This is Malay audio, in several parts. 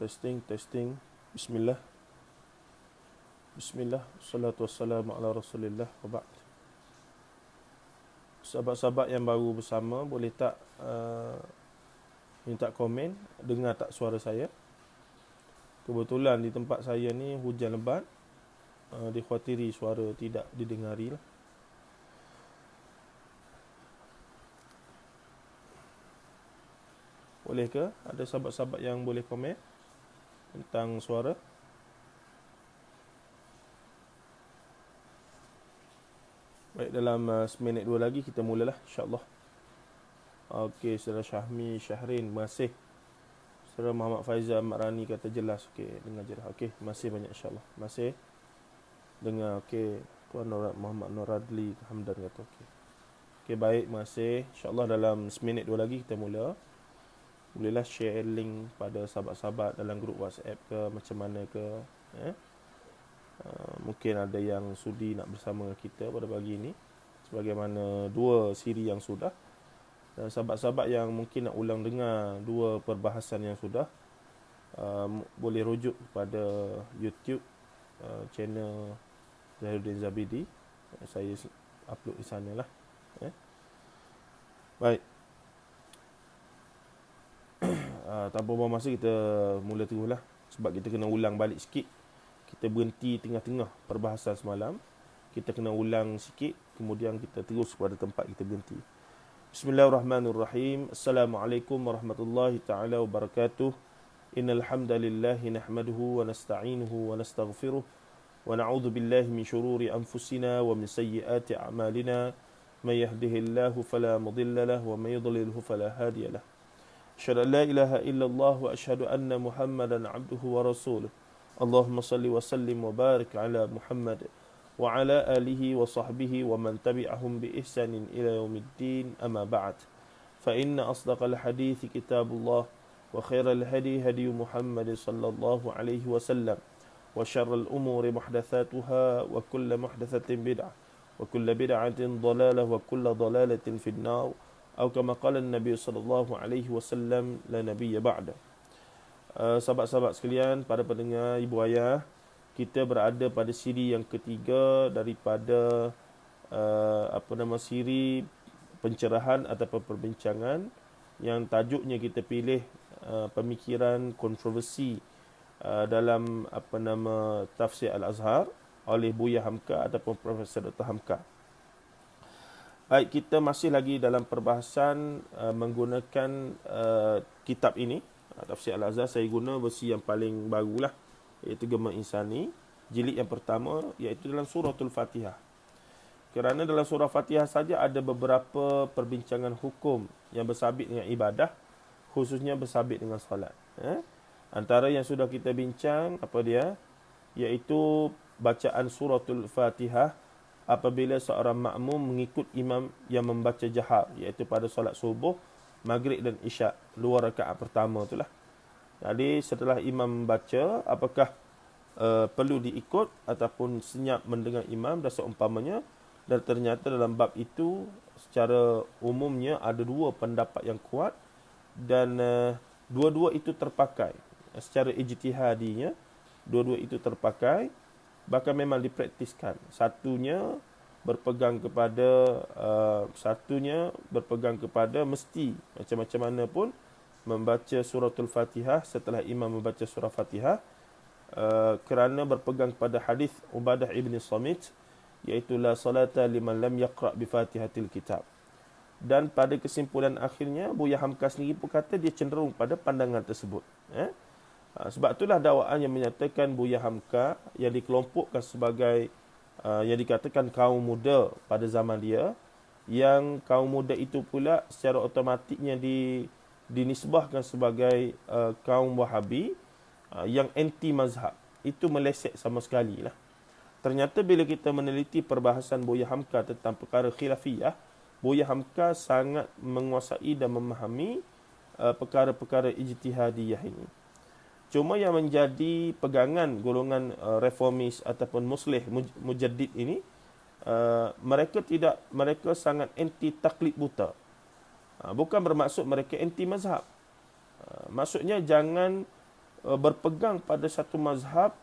Testing. Bismillah. Salatu wassalamu ala Rasulillah wa ba'd. Sahabat-sahabat yang baru bersama, boleh tak minta komen, dengar tak suara saya? Kebetulan di tempat saya ni hujan lebat, dikhawatiri suara tidak didengari lah. Boleh ke? Ada sahabat-sahabat yang boleh komen tentang suara? Baik, dalam seminit dua lagi kita mulalah, insyaAllah. Okey, saudara Syahmi Syahrin, terima kasih. Saudara Muhammad Faizal Makrani kata jelas. Okey, dengar jelas. Okey, terima kasih banyak, insyaAllah. Terima kasih. Dengar, okey. Tuan Muhammad Nur Radli Hamdan kata okey. Okey, baik, terima kasih. InsyaAllah dalam seminit dua lagi kita mula. Bolehlah share link pada sahabat-sahabat dalam grup WhatsApp ke, macam mana ke. Mungkin ada yang sudi nak bersama kita pada pagi ini, sebagaimana dua siri yang sudah. Dan sahabat-sahabat yang mungkin nak ulang dengar dua perbahasan yang sudah, boleh rujuk pada YouTube channel Zahiruddin Zabidi. Saya upload di sana lah. Baik. Tanpa buang masa, kita mula teruslah. Sebab kita kena ulang balik sikit. Kita berhenti tengah-tengah perbahasan semalam. Kita kena ulang sikit, kemudian kita terus pada tempat kita berhenti. Bismillahirrahmanirrahim. Assalamualaikum warahmatullahi ta'ala wabarakatuh. Innal hamdalillahi nahmaduhu wa nasta'inuhu wa nastaghfiruh wa na'udzu billahi min shururi anfusina wa min sayyiati a'malina. May yahdihillahu fala mudilla lahu wa may yudlilhu fala hadiya lahu. Asyhadu an la ilaha illallah wa asyhadu anna Muhammadan abduhu wa rasuluh. Allahumma salli wa sallim wa barik ala Muhammad wa ala alihi wa sahbihi wa man tabi'ahum bi ihsanin ila yaumiddin, amma ba'd. Fa inna asdaqal hadithi kitabullah wa khairal hadi hadi Muhammad sallallahu alaihi wasallam wa syarrul umuri muhdatsatuha wa kullu muhdatsatin bid'ah wa kullu bid'atin dhalalah wa kullu dhalalatin fin nar. Atau kama qala Nabi sallallahu alaihi wasallam, la nabiyya ba'da. Sahabat-sahabat sekalian, para pendengar, ibu ayah, kita berada pada siri yang ketiga daripada siri pencerahan ataupun perbincangan yang tajuknya kita pilih pemikiran kontroversi dalam tafsir Al-Azhar oleh Buya Hamka ataupun Profesor Dr. Hamka. Baik, kita masih lagi dalam perbahasan menggunakan kitab ini, Tafsir Al-Azhar. Saya guna versi yang paling barulah, iaitu Gema Insani, jilid yang pertama, iaitu dalam suratul Fatihah. Kerana dalam surah Fatihah saja ada beberapa perbincangan hukum yang bersabit dengan ibadah, khususnya bersabit dengan solat. Antara yang sudah kita bincang, iaitu bacaan suratul Fatihah apabila seorang makmum mengikut imam yang membaca jahar, iaitu pada solat subuh, maghrib dan isyak, dua rakaat pertama itulah. Jadi setelah imam membaca, apakah perlu diikut ataupun senyap mendengar imam dan seumpamanya. Dan ternyata dalam bab itu secara umumnya ada dua pendapat yang kuat, dan dua-dua itu terpakai secara ijtihadinya. Dua-dua itu terpakai, bahkan memang dipraktiskan. Satunya berpegang kepada mesti macam-macam mana pun membaca suratul Fatihah setelah imam membaca surah Fatihah, kerana berpegang pada hadis Ubadah ibn Samit, iaitu la salata liman lam yaqra bi Fatihatil kitab. Dan pada kesimpulan akhirnya, Buya Hamka sendiri pun kata dia cenderung pada pandangan tersebut. Sebab itulah dakwaan yang menyatakan Buya Hamka yang dikelompokkan sebagai yang dikatakan kaum muda pada zaman dia, yang kaum muda itu pula secara otomatiknya dinisbahkan sebagai kaum Wahabi yang anti mazhab. Itu meleset sama sekali lah. Ternyata bila kita meneliti perbahasan Buya Hamka tentang perkara khilafiyah, Buya Hamka sangat menguasai dan memahami perkara-perkara ijtihadiyah ini. Cuma yang menjadi pegangan golongan reformis ataupun muslih mujaddid ini, mereka sangat anti taklid buta. Bukan bermaksud mereka anti mazhab. Maksudnya jangan berpegang pada satu mazhab,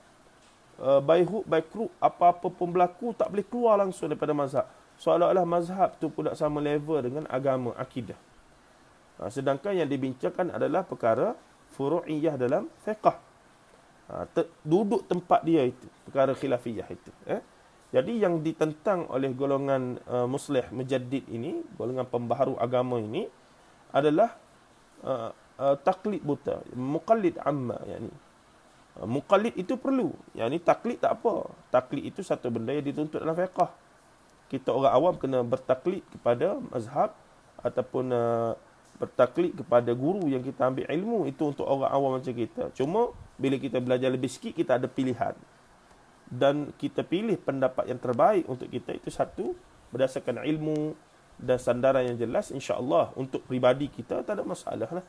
by hook by crook, apa-apa pun berlaku tak boleh keluar langsung daripada mazhab. Seolah-olah mazhab tu pula sama level dengan agama, akidah. Sedangkan yang dibincangkan adalah perkara furu'iyah dalam fiqh. Duduk tempat dia itu, perkara khilafiyah itu. Jadi yang ditentang oleh golongan muslih mujaddid ini, golongan pembaharu agama ini adalah taklid buta, muqallid amma, yakni muqallid itu perlu, yakni taklid tak apa. Taklid itu satu benda yang dituntut dalam fiqh. Kita orang awam kena bertaklid kepada mazhab ataupun bertaklid kepada guru yang kita ambil ilmu. Itu untuk orang awam macam kita. Cuma bila kita belajar lebih sikit, kita ada pilihan. Dan kita pilih pendapat yang terbaik untuk kita itu satu, berdasarkan ilmu dan sandaran yang jelas, insya-Allah untuk pribadi kita tak ada masalah lah.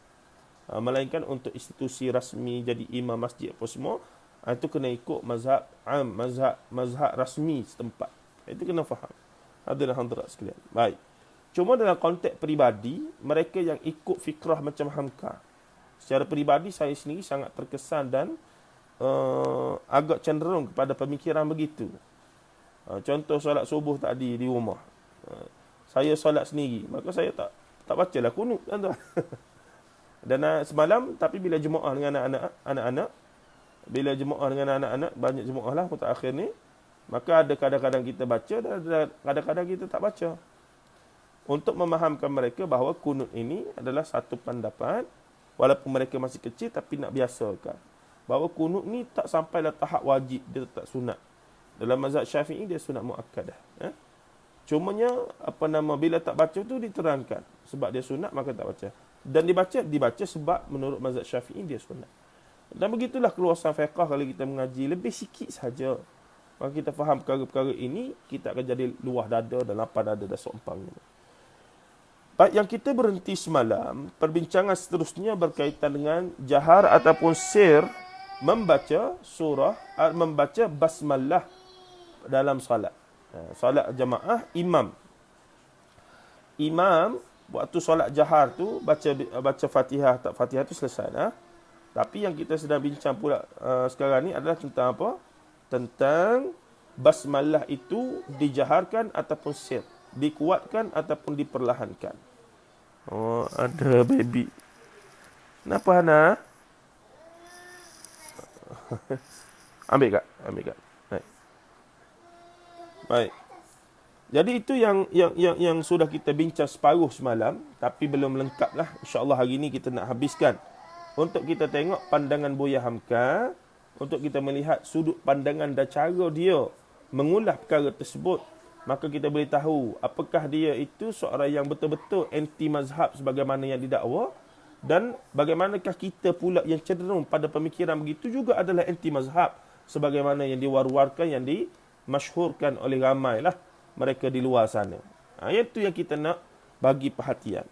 Melainkan untuk institusi rasmi jadi imam masjid apa semua, itu kena ikut mazhab am, mazhab rasmi setempat. Itu kena faham. Hadirin hadirat sekalian. Baik. Cuma dalam konteks peribadi, mereka yang ikut fikrah macam Hamka, secara peribadi saya sendiri sangat terkesan dan agak cenderung kepada pemikiran begitu. Contoh solat subuh tadi di rumah. Saya solat sendiri, maka saya tak bacalah kunut, tuan-tuan. Dan semalam, tapi bila jemaah dengan anak-anak, banyak jemaah lah mutakhir ni, maka ada kadang-kadang kita baca dan ada kadang-kadang kita tak baca. Untuk memahamkan mereka bahawa kunut ini adalah satu pendapat, walaupun mereka masih kecil tapi nak biasakan. Bahawa kunut ni tak sampailah tahap wajib, dia tak sunat. Dalam mazhab Syafi'i dia sunat muakkadah. Cumanya bila tak baca tu diterangkan sebab dia sunat maka tak baca. Dan dibaca sebab menurut mazhab Syafi'i dia sunat. Dan begitulah keluasan fiqh kalau kita mengaji lebih sikit saja. Maka kita faham perkara-perkara ini, kita akan jadi luah dada dan lapang dada dan seumpamanya. Baik, yang kita berhenti semalam, perbincangan seterusnya berkaitan dengan jahar ataupun sir membaca surah, membaca basmalah dalam salat. Salat jamaah, imam waktu solat jahar tu baca Fatihah, tak Fatihah tu selesai dah. Tapi yang kita sedang bincang pula sekarang ni adalah tentang apa? Tentang basmalah itu dijaharkan ataupun sir, dikuatkan ataupun diperlahankan. Oh, ada baby. Kenapa Hana? Ambil kak. Baik. Jadi itu yang sudah kita bincang separuh semalam, tapi belum lengkap lah. InsyaAllah hari ini kita nak habiskan. Untuk kita tengok pandangan Buya Hamka, untuk kita melihat sudut pandangan dan cara dia mengulas perkara tersebut, maka kita boleh tahu apakah dia itu seorang yang betul-betul anti mazhab sebagaimana yang didakwa, dan bagaimanakah kita pula yang cenderung pada pemikiran begitu juga adalah anti mazhab sebagaimana yang diwar-warkan, yang dimasyhurkan oleh ramai lah mereka di luar sana. Itu yang kita nak bagi perhatian.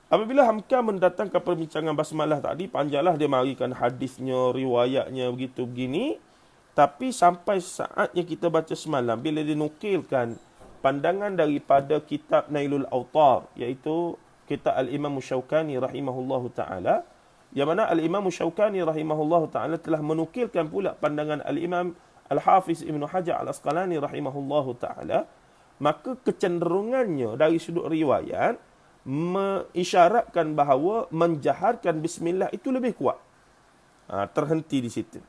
Apabila Hamka mendatangkan perbincangan basmalah tadi, panjanglah dia marikan hadisnya, riwayatnya begitu begini. Tapi sampai saat yang kita baca semalam, bila dinukilkan pandangan daripada kitab Nailul Awtar, iaitu kitab Al-Imam Syaukani rahimahullahu ta'ala, yang mana Al-Imam Syaukani rahimahullahu ta'ala telah menukilkan pula pandangan Al-Imam Al-Hafiz Ibn Hajar Al-Asqalani rahimahullahu ta'ala, maka kecenderungannya dari sudut riwayat mengisyaratkan bahawa menjaharkan bismillah itu lebih kuat. Terhenti di situ.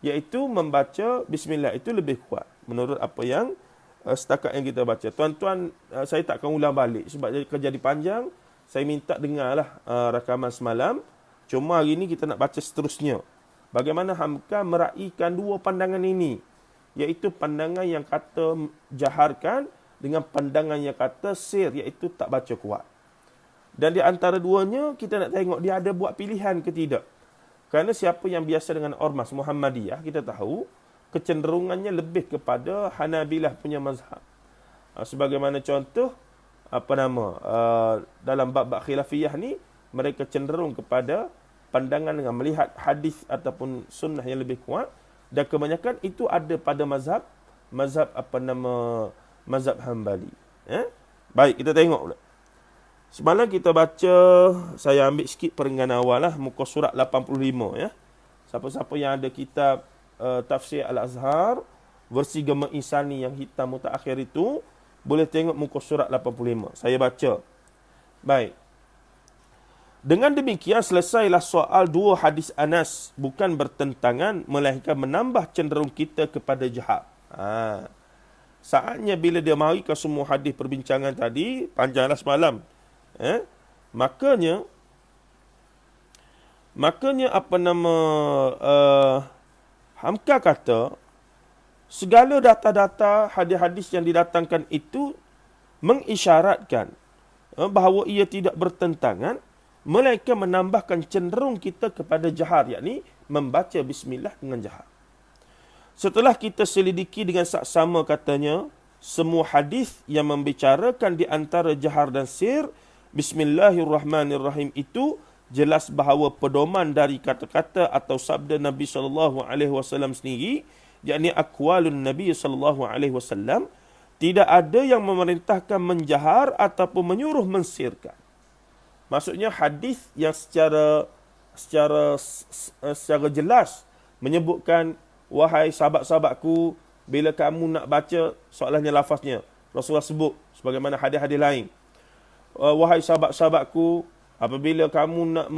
Iaitu membaca bismillah itu lebih kuat menurut apa yang setakat yang kita baca. Tuan-tuan, saya tak akan ulang balik sebab kerja jadi panjang. Saya minta dengarlah rakaman semalam. Cuma hari ini kita nak baca seterusnya. Bagaimana Hamka meraihkan dua pandangan ini, iaitu pandangan yang kata jaharkan dengan pandangan yang kata sir, iaitu tak baca kuat. Dan di antara duanya kita nak tengok dia ada buat pilihan ke tidak. Kerana siapa yang biasa dengan ormas Muhammadiyah, kita tahu kecenderungannya lebih kepada Hanabilah punya mazhab. Sebagaimana contoh dalam bab-bab khilafiyah ni, mereka cenderung kepada pandangan dengan melihat hadis ataupun sunnah yang lebih kuat, dan kebanyakan itu ada pada mazhab Hambali. Baik, kita tengok pula. Semalam kita baca, saya ambil sikit perenggan awal lah, muka surat 85 ya. Siapa-siapa yang ada kitab tafsir Al-Azhar, versi Gema Insani yang hitam mutaakhir itu, boleh tengok muka surat 85. Saya baca. Baik. Dengan demikian selesailah soal dua hadis Anas, bukan bertentangan, melainkan menambah cenderung kita kepada jahat. Saatnya bila dia mari ke semua hadis perbincangan tadi, panjanglah semalam. Makanya apa nama Hamka kata segala data-data hadis-hadis yang didatangkan itu mengisyaratkan bahawa ia tidak bertentangan, melainkan menambahkan cenderung kita kepada jahar, yakni membaca bismillah dengan jahar. Setelah kita selidiki dengan saksama, katanya semua hadis yang membicarakan di antara jahar dan sir Bismillahirrahmanirrahim itu jelas bahawa pedoman dari kata-kata atau sabda Nabi SAW sendiri, yakni aqwalun Nabi SAW, tidak ada yang memerintahkan menjahar ataupun menyuruh mensirkan. Maksudnya hadis yang secara jelas menyebutkan, wahai sahabat-sahabatku, bila kamu nak baca, soalnya lafaznya Rasulullah sebut sebagaimana hadis-hadis lain. Wahai sahabat-sahabatku, apabila kamu nak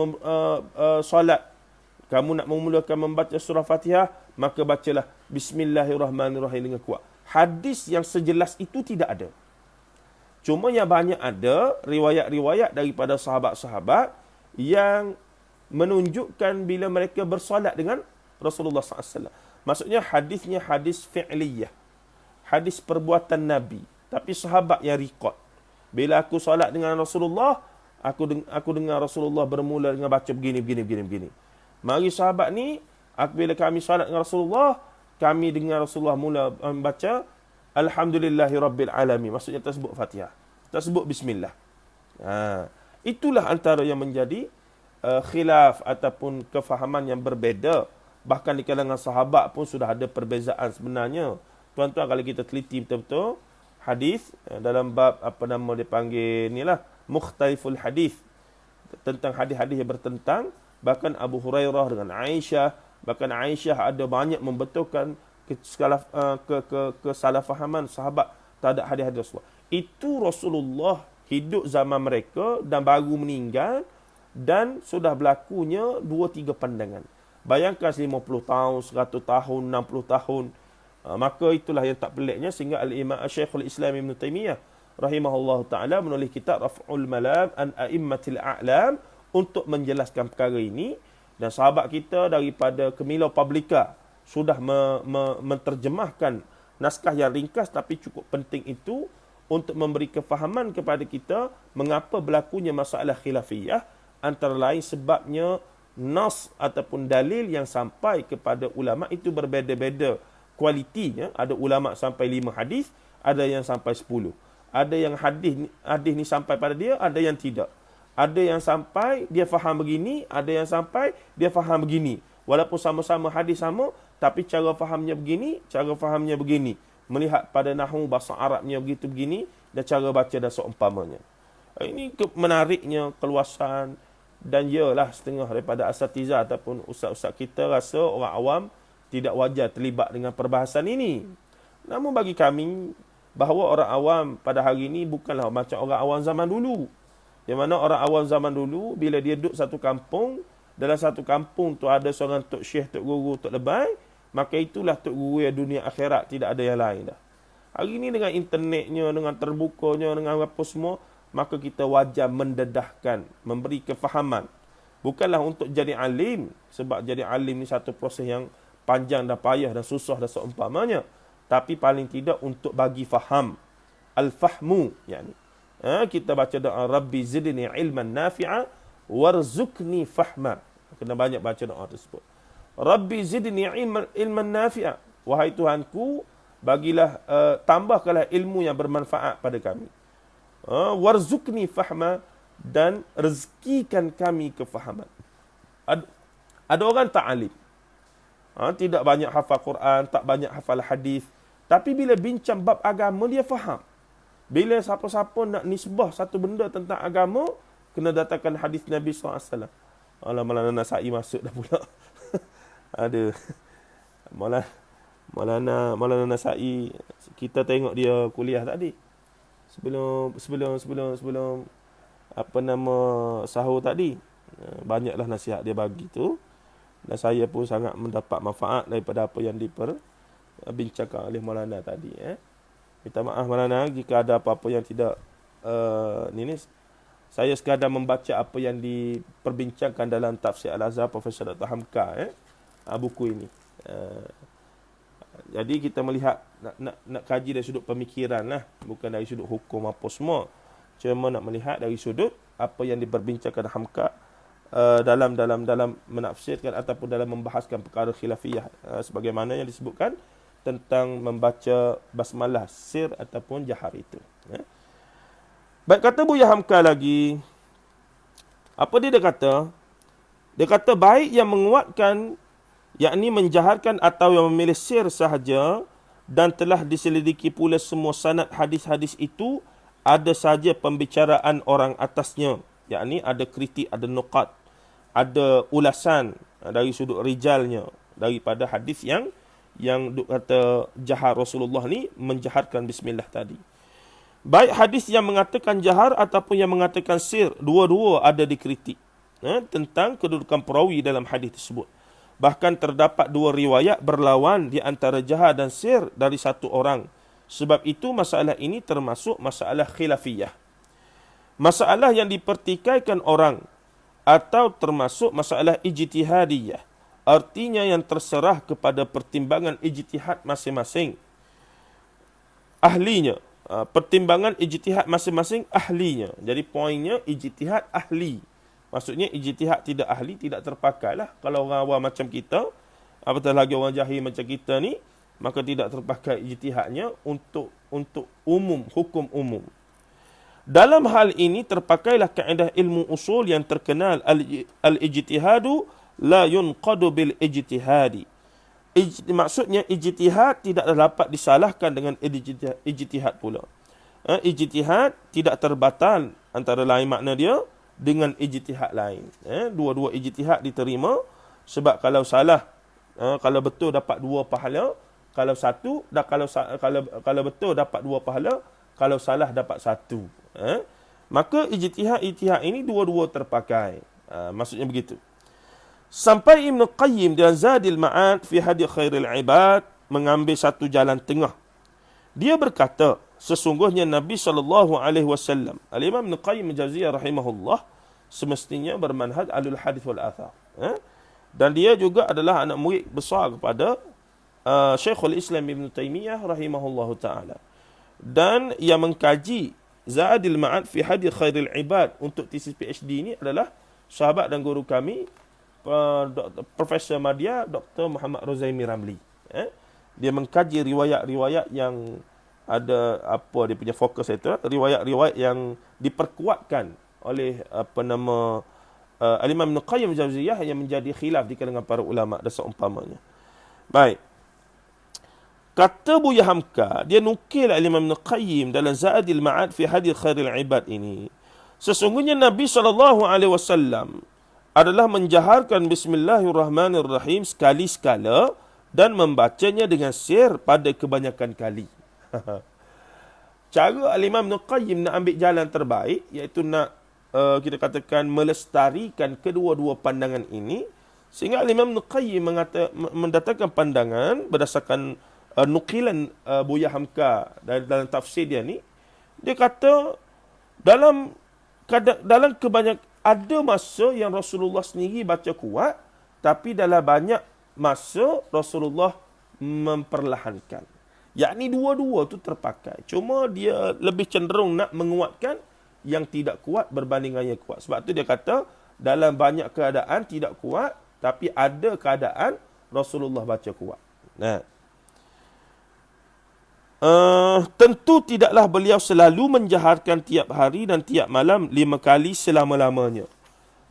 solat, kamu nak memulakan membaca surah Fatihah, maka bacalah Bismillahirrahmanirrahim dengan kuat. Hadis yang sejelas itu tidak ada. Cuma yang banyak ada riwayat-riwayat daripada sahabat-sahabat yang menunjukkan bila mereka bersolat dengan Rasulullah SAW. Maksudnya hadisnya hadis fi'liyah, hadis perbuatan Nabi, tapi sahabat yang rekod. Bila aku solat dengan Rasulullah, aku dengar Rasulullah bermula dengan baca begini. Mari sahabat ni, bila kami solat dengan Rasulullah, kami dengar Rasulullah mula membaca Alhamdulillahirabbil alamin. Maksudnya tersebut Fatihah, tersebut bismillah. Itulah antara yang menjadi khilaf ataupun kefahaman yang berbeza. Bahkan di kalangan sahabat pun sudah ada perbezaan sebenarnya. Tuan-tuan, kalau kita teliti betul-betul hadis dalam bab apa nama dipanggil inilah mukhtaliful hadis, tentang hadis-hadis yang bertentang, bahkan Abu Hurairah dengan Aisyah, bahkan Aisyah ada banyak membetulkan kesalahfahaman sahabat terhadap hadis-hadis Rasulullah. Itu Rasulullah hidup zaman mereka dan baru meninggal, dan sudah berlakunya 2-3 pandangan. Bayangkan 50 tahun, 100 tahun, 60 tahun. Maka itulah yang tak peliknya sehingga Al-Imam Syekhul Islam Ibn Taymiyah rahimahullah ta'ala menulis kitab Raf'ul Malam an A'immatil A'lam untuk menjelaskan perkara ini. Dan sahabat kita daripada Kemilau Publica sudah menterjemahkan naskah yang ringkas tapi cukup penting itu untuk memberi kefahaman kepada kita mengapa berlakunya masalah khilafiyah, antara lain sebabnya nas ataupun dalil yang sampai kepada ulama itu berbeza-beza kualitinya. Ada ulama sampai 5 hadis, ada yang sampai 10. Ada yang hadis ni sampai pada dia, ada yang tidak. Ada yang sampai dia faham begini, ada yang sampai dia faham begini. Walaupun sama-sama hadis sama, tapi cara fahamnya begini, cara fahamnya begini. Melihat pada nahwu bahasa Arabnya begitu begini, dan cara baca dan seumpamanya. Ini menariknya keluasan, dan ialah setengah daripada asatizah ataupun ustaz-ustaz kita rasa orang awam tidak wajar terlibat dengan perbahasan ini. Namun bagi kami, bahawa orang awam pada hari ini bukanlah macam orang awam zaman dulu. Yang mana orang awam zaman dulu, bila dia duduk satu kampung, dalam satu kampung tu ada seorang tok syekh, tok guru, tok lebay, maka itulah tok guru yang dunia akhirat, tidak ada yang lain dah. Hari ini dengan internetnya, dengan terbukanya, dengan apa semua, maka kita wajar mendedahkan, memberi kefahaman. Bukanlah untuk jadi alim, sebab jadi alim ni satu proses yang panjang dan payah dan susah dan seumpamanya, tapi paling tidak untuk bagi faham, al-fahmu, yani kita baca doa Rabbi zidni ilman nafi'a warzuqni fahma. Kena banyak baca doa tersebut. Rabbi zidni ilman nafi'a, wahai Tuhanku, bagilah tambahkanlah ilmu yang bermanfaat pada kami. Warzuqni fahma, dan rezekikan kami kefahaman. Ada orang tak alim, tidak banyak hafal Quran, tak banyak hafal hadis, tapi bila bincang bab agama dia faham. Bila siapa-siapa nak nisbah satu benda tentang agama, kena datangkan hadis Nabi SAW. Alah, Maulana Nasai masuk dah pula. Ada. Maulana Nasai, kita tengok dia kuliah tadi. Sebelum apa nama sahur tadi. Banyaklah nasihat dia bagi tu. Dan saya pun sangat mendapat manfaat daripada apa yang diperbincangkan oleh Maulana tadi. Minta maaf Maulana jika ada apa-apa yang tidak ni. Saya sekadar membaca apa yang diperbincangkan dalam Tafsir Al-Azhar Profesor Dr. Hamka, buku ini. Jadi kita melihat nak kaji dari sudut pemikiran lah, bukan dari sudut hukum apa semua. Cuma nak melihat dari sudut apa yang diperbincangkan Hamka dalam menafsirkan ataupun dalam membahaskan perkara khilafiyah, sebagaimana yang disebutkan tentang membaca basmalah sir ataupun jahar itu. Baik, kata Buya Hamka lagi, apa dia kata? Dia kata baik yang menguatkan, yakni menjaharkan atau yang memilih sir sahaja, dan telah diselidiki pula semua sanad hadis-hadis itu, ada saja pembicaraan orang atasnya, yakni ada kritik, ada nuqat, ada ulasan dari sudut rijalnya daripada hadis yang kata jahar Rasulullah ni menjaharkan bismillah tadi. Baik hadis yang mengatakan jahar ataupun yang mengatakan sir, dua-dua ada dikritik tentang kedudukan perawi dalam hadis tersebut. Bahkan terdapat dua riwayat berlawan di antara jahar dan sir dari satu orang. Sebab itu masalah ini termasuk masalah khilafiyah. Masalah yang dipertikaikan orang atau termasuk masalah ijtihadiyah. Artinya yang terserah kepada pertimbangan ijtihad masing-masing ahlinya. Pertimbangan ijtihad masing-masing ahlinya. Jadi poinnya ijtihad ahli. Maksudnya ijtihad tidak ahli tidak terpakai lah. Kalau orang awam macam kita, apatah lagi orang jahil macam kita ni, maka tidak terpakai ijtihadnya untuk umum, hukum umum. Dalam hal ini terpakailah kaedah ilmu usul yang terkenal, al-ijtihadu la yunqadu bil ijtihadi. Maksudnya ijtihad tidak dapat disalahkan dengan ijtihad pula. Ijtihad tidak terbatal, antara lain makna dia dengan ijtihad lain. Dua-dua ijtihad diterima, sebab kalau salah, kalau betul dapat 2 pahala, kalau satu, dan kalau betul dapat 2 pahala, kalau salah dapat 1. Maka ijtihad ini dua-dua terpakai. Maksudnya begitu. Sampai Ibn Qayyim dalam Zadil Ma'ad fi Hadi Khairil Ibad mengambil satu jalan tengah. Dia berkata, sesungguhnya Nabi SAW, Al-Imam Ibn Qayyim Al-Jauziyah rahimahullah, semestinya bermanhaj alul hadith wal athar. Dan dia juga adalah anak murid besar kepada Syekhul Islam Ibn Taymiyah rahimahullahu ta'ala. Dan yang mengkaji Zadil Ma'ad fi Hadi Khairil Ibad untuk tesis PhD ini adalah sahabat dan guru kami, Profesor Madya Dr. Muhammad Rozaimi Ramli. Dia mengkaji riwayat-riwayat yang ada dia punya fokus itu, riwayat-riwayat yang diperkuatkan oleh Al-Imam Ibn Qayyim Al-Jauziyah yang menjadi khilaf di kalangan para ulama dan seumpamanya. Baik. Kata Buya Hamka, dia nukil Al-Imam Ibn Qayyim dalam Zadil Ma'ad fi Hadi Khairil Ibad ini. Sesungguhnya Nabi SAW adalah menjaharkan Bismillahirrahmanirrahim sekali-sekala dan membacanya dengan sir pada kebanyakan kali. Cara Al-Imam Ibn Qayyim nak ambil jalan terbaik, iaitu nak kita katakan melestarikan kedua-dua pandangan ini, sehingga Al-Imam Ibn Qayyim mendatangkan pandangan berdasarkan nukilan Buya Hamka dalam tafsir dia ni. Dia kata dalam kebanyakan, ada masa yang Rasulullah sendiri baca kuat, tapi dalam banyak masa Rasulullah memperlahankan. Yakni dua-dua tu terpakai. Cuma dia lebih cenderung nak menguatkan yang tidak kuat berbanding dengan yang kuat. Sebab tu dia kata dalam banyak keadaan tidak kuat, tapi ada keadaan Rasulullah baca kuat. Tentu tidaklah beliau selalu menjaharkan tiap hari dan tiap malam 5 kali selama-lamanya.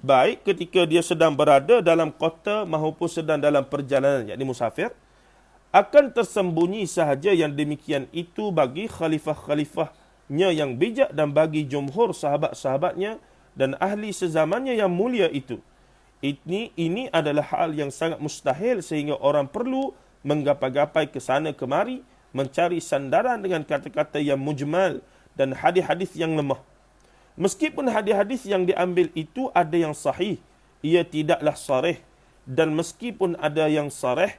Baik ketika dia sedang berada dalam kota maupun sedang dalam perjalanan, yakni musafir. Akan tersembunyi sahaja yang demikian itu bagi khalifah-khalifah yang bijak dan bagi jumhur sahabat-sahabatnya dan ahli sezamannya yang mulia itu. Ini adalah hal yang sangat mustahil sehingga orang perlu menggapai-gapai ke sana kemari mencari sandaran dengan kata-kata yang mujmal dan hadis-hadis yang lemah. Meskipun hadis-hadis yang diambil itu ada yang sahih, ia tidaklah sarih, dan meskipun ada yang sarih,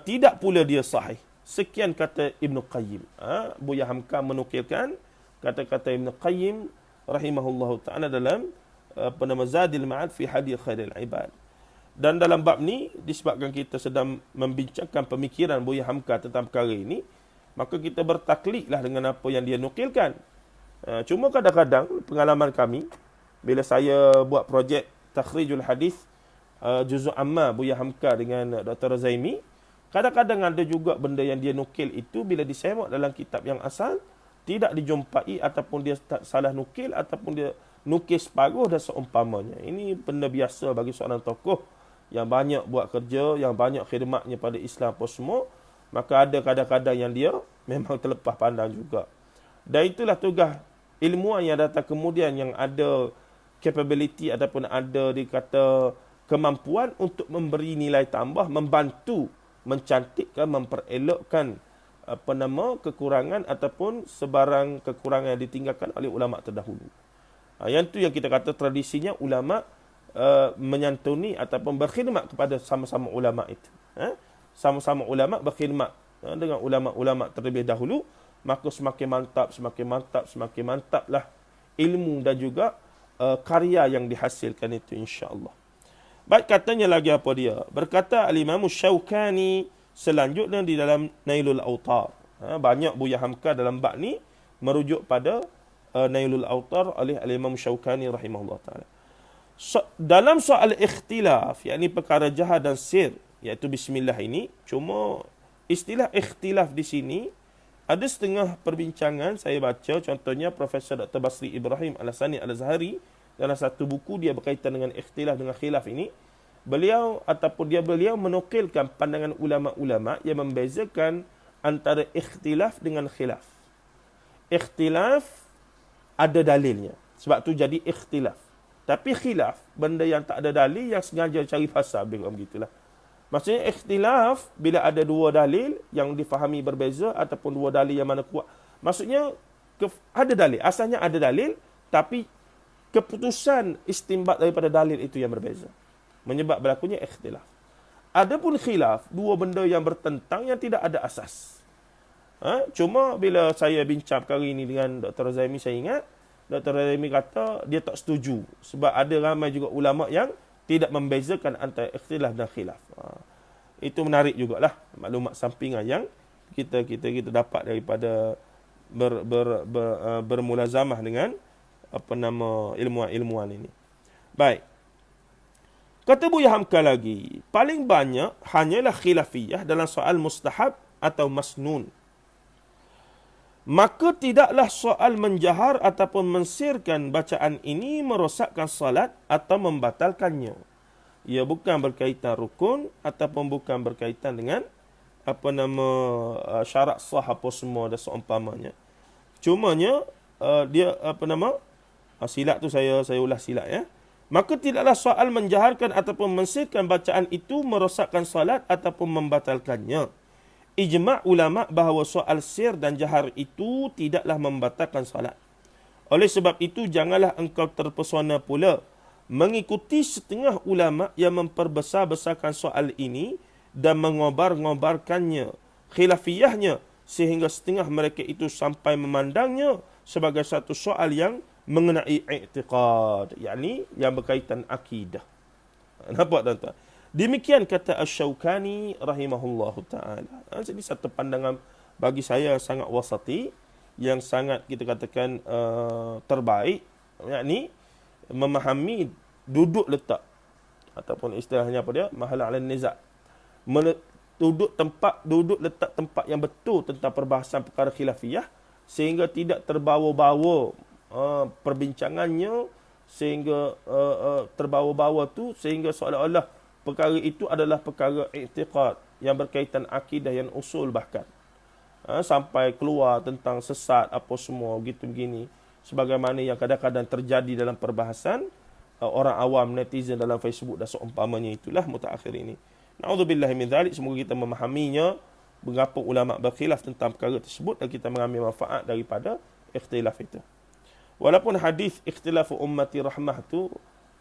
tidak pula dia sahih. Sekian kata Ibn Qayyim. Buya Hamka menukilkan kata-kata Ibn Qayyim rahimahullahu ta'ala dalam Zadil Ma'ad fi Hadi Khairil Ibad. Dan dalam bab ni, disebabkan kita sedang membincangkan pemikiran Buya Hamka tentang perkara ini, maka kita bertaklidlah dengan apa yang dia nukilkan. Cuma kadang-kadang pengalaman kami, bila saya buat projek Takhrijul Hadis Juz'u Amma Buya Hamka dengan Dr. Zaimi, kadang-kadang ada juga benda yang dia nukil itu bila disemak dalam kitab yang asal, tidak dijumpai ataupun dia salah nukil ataupun dia nukil separuh dan seumpamanya. Ini benda biasa bagi seorang tokoh yang banyak buat kerja, yang banyak khidmatnya pada Islam apa semua. Maka ada kadang-kadang yang dia memang terlepas pandang juga. Dan itulah tugas ilmuwan yang datang kemudian, yang ada capability ataupun ada dikata kemampuan untuk memberi nilai tambah, membantu, mencantikkan, memperelokkan kekurangan ataupun sebarang kekurangan yang ditinggalkan oleh ulama terdahulu. Yang tu yang kita kata tradisinya ulama menyantuni ataupun berkhidmat kepada sama-sama ulama itu. Sama-sama ulama berkhidmat dengan ulama-ulama terlebih dahulu, maka semakin mantaplah ilmu dan juga karya yang dihasilkan itu, insya-Allah. Baik, katanya lagi apa dia? Berkata Al-Imam Syaukani selanjutnya di dalam Nailul Autar. Banyak Buya Hamka dalam bab ni merujuk pada Nailul Autar oleh Al-Imam Syaukani rahimahullah ta'ala. Dalam soal ikhtilaf, yakni perkara jahar dan sir, iaitu bismillah ini, cuma istilah ikhtilaf di sini ada setengah perbincangan saya baca, contohnya Profesor Dr. Basri Ibrahim Al-Hasani Al-Azhari dalam satu buku dia berkaitan dengan ikhtilaf dengan khilaf ini, beliau menukilkan pandangan ulama-ulama yang membezakan antara ikhtilaf dengan khilaf. Ikhtilaf ada dalilnya, sebab tu jadi ikhtilaf. Tapi khilaf, benda yang tak ada dalil, yang sengaja cari pasal, begitulah. Maksudnya ikhtilaf bila ada dua dalil yang difahami berbeza ataupun dua dalil yang mana kuat. Maksudnya ada dalil, asalnya ada dalil, tapi keputusan istimbat daripada dalil itu yang berbeza, menyebab berlakunya ikhtilaf. Adapun khilaf, dua benda yang bertentang yang tidak ada asas. Cuma bila saya bincang perkara ini dengan Dr. Zaimi, saya ingat Dr. Zaimi kata dia tak setuju sebab ada ramai juga ulama yang tidak membezakan antara ikhtilaf dan khilaf. Itu menarik jugalah maklumat sampingan yang kita dapat daripada bermulazamah dengan ilmuwan ini. Baik. Kata Buya Hamka lagi, paling banyak hanyalah khilafiyah dalam soal mustahab atau masnun. Maka tidaklah soal menjahar ataupun mensirkan bacaan ini merosakkan salat atau membatalkannya. Ia bukan berkaitan rukun ataupun bukan berkaitan dengan syarat sah apa semua dan seumpamanya. Cumanya dia silat tu saya ulas silat ya. Maka tidaklah soal menjaharkan ataupun mensirkan bacaan itu merosakkan salat ataupun membatalkannya. Ijma' ulama' bahawa soal sir dan jahar itu tidaklah membatalkan salat. Oleh sebab itu, janganlah engkau terpesona pula mengikuti setengah ulama' yang memperbesar-besarkan soal ini dan mengobar-ngobarkannya, khilafiyahnya, sehingga setengah mereka itu sampai memandangnya sebagai satu soal yang mengenai i'tiqad, yakni yang berkaitan akidah. Nampak tuan-tuan? Demikian kata Asy-Syaukani rahimahullahu ta'ala. Jadi satu pandangan bagi saya sangat wasati, yang sangat kita katakan terbaik, yakni memahami duduk letak ataupun istilahnya apa dia, mahala 'ala niza'. Duduk letak tempat yang betul tentang perbahasan perkara khilafiyah sehingga tidak terbawa-bawa perbincangannya, sehingga terbawa-bawa tu sehingga seolah-olah perkara itu adalah perkara i'tiqad yang berkaitan akidah yang usul bahkan. sampai keluar tentang sesat apa semua gitu begini, sebagaimana yang kadang-kadang terjadi dalam perbahasan orang awam, netizen dalam Facebook dan seumpamanya. Itulah mutaakhir ini. Na'udzubillah min dzalik. Semoga kita memahaminya, mengapa ulama berkhilaf tentang perkara tersebut, dan kita mengambil manfaat daripada ikhtilaf itu. Walaupun hadis ikhtilafu ummati rahmah tu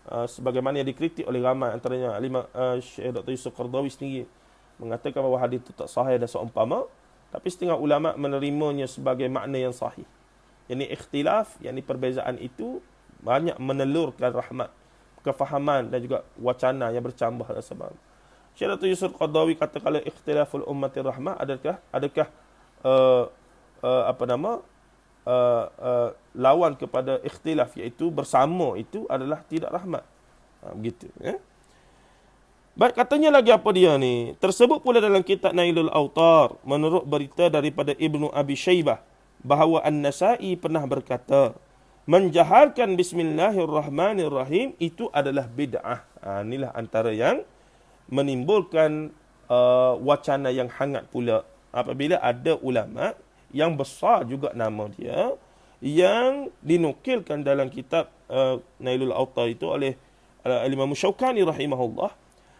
sebagaimana yang dikritik oleh ramai, antaranya Syekh Dr. Yusuf Qardawi sendiri mengatakan bahawa hadis itu tak sahih dan seumpama, tapi setengah ulama menerimanya sebagai makna yang sahih. Yang ikhtilaf, yang perbezaan itu banyak menelurkan rahmat, kefahaman dan juga wacana yang bercambah dan sebab. Syekh Dr. Yusuf Qardawi kata, kalau ikhtilaful ummati rahmah, adakah lawan kepada ikhtilaf, iaitu bersama itu adalah tidak rahmat. Begitu ya. Baik, katanya lagi apa dia ni? Tersebut pula dalam kitab Nailul Autar, menurut berita daripada Ibnu Abi Syaibah, bahawa An-Nasa'i pernah berkata, menjaharkan Bismillahirrahmanirrahim itu adalah bid'ah. Inilah antara yang menimbulkan wacana yang hangat pula. Apabila ada ulama yang besar juga nama dia, yang dinukilkan dalam kitab Nailul Autar itu oleh Imam Syaukani rahimahullah,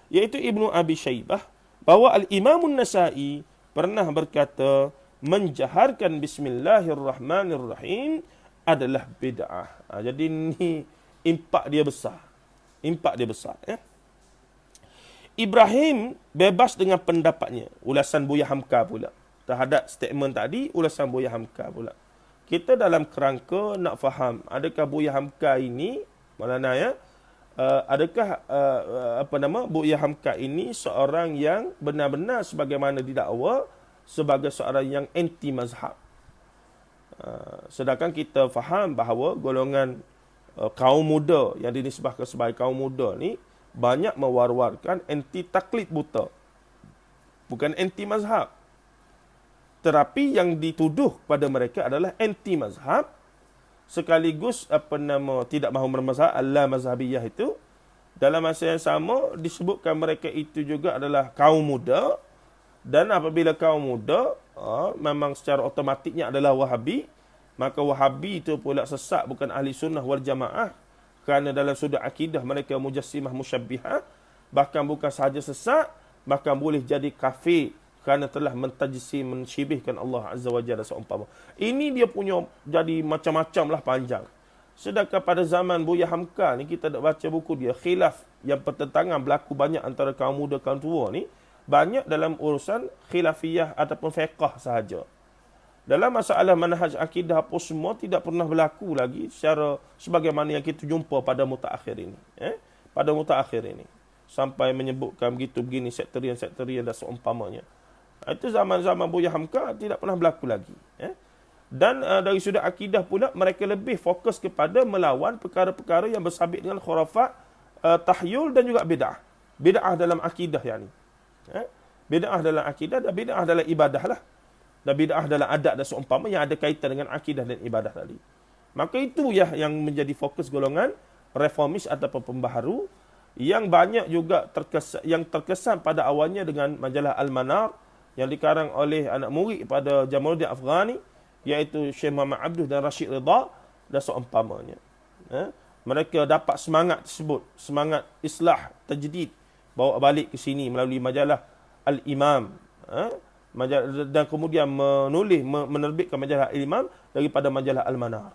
iaitu Ibnu Abi Syaibah, bahawa Al-Imam An-Nasa'i pernah berkata, menjaharkan Bismillahirrahmanirrahim adalah bid'ah. Jadi ni impak dia besar. Ya. Ibrahim bebas dengan pendapatnya. Ulasan Buya Hamka pula. Terhadap statement tadi, ulasan Buya Hamka pula. Kita dalam kerangka nak faham, adakah Buya Hamka ini, Maulana ya, adakah Buya Hamka ini seorang yang benar-benar sebagaimana didakwa sebagai seorang yang anti mazhab. Sedangkan kita faham bahawa golongan kaum muda yang dinisbahkan sebagai kaum muda ni banyak mewar-warkan anti taklid buta, bukan anti mazhab. Tetapi yang dituduh pada mereka adalah anti mazhab, sekaligus tidak mahu bermazhab, al-mazhabiyah itu. Dalam masa yang sama disebutkan mereka itu juga adalah kaum muda, dan apabila kaum muda memang secara otomatiknya adalah Wahabi, maka Wahabi itu pula sesat, bukan ahli sunnah wal jamaah, kerana dalam sudut akidah mereka mujassimah musyabbihah. Bahkan bukan sahaja sesat, bahkan boleh jadi kafir kerana telah mentajsim, mensyibihkan Allah Azza wa Jalla seumpama. Ini dia punya jadi macam-macam lah, panjang. Sedangkan pada zaman Buya Hamka ni, kita dah baca buku dia, khilaf yang pertentangan berlaku banyak antara kaum muda kaum tua ni, banyak dalam urusan khilafiyah ataupun fiqh sahaja. Dalam masalah manhaj akidah apa semua tidak pernah berlaku lagi secara sebagaimana yang kita jumpa pada mutaakhir ini. Pada mutaakhir ini. Sampai menyebutkan begitu begini sektorian dan seumpamanya. Itu zaman-zaman Buya Hamka tidak pernah berlaku lagi. Dan dari sudut akidah pula, mereka lebih fokus kepada melawan perkara-perkara yang bersabit dengan khurafat, tahyul dan juga bid'ah. Bid'ah dalam akidah yani. Bid'ah dalam akidah dan bid'ah dalam ibadah lah. Dan bid'ah dalam adat dan seumpama yang ada kaitan dengan akidah dan ibadah tadi. Maka itu yang menjadi fokus golongan reformis ataupun pembaharu, yang banyak juga terkesan pada awalnya dengan majalah Al-Manar yang dikarang oleh anak murid pada Jamaluddin Afghani, iaitu Syekh Muhammad Abduh dan Rashid Ridha dan seumpamanya. Mereka dapat semangat tersebut, semangat islah, tajdid, bawa balik ke sini melalui majalah Al-Imam, dan kemudian menerbitkan majalah Al-Imam daripada majalah Al-Manar.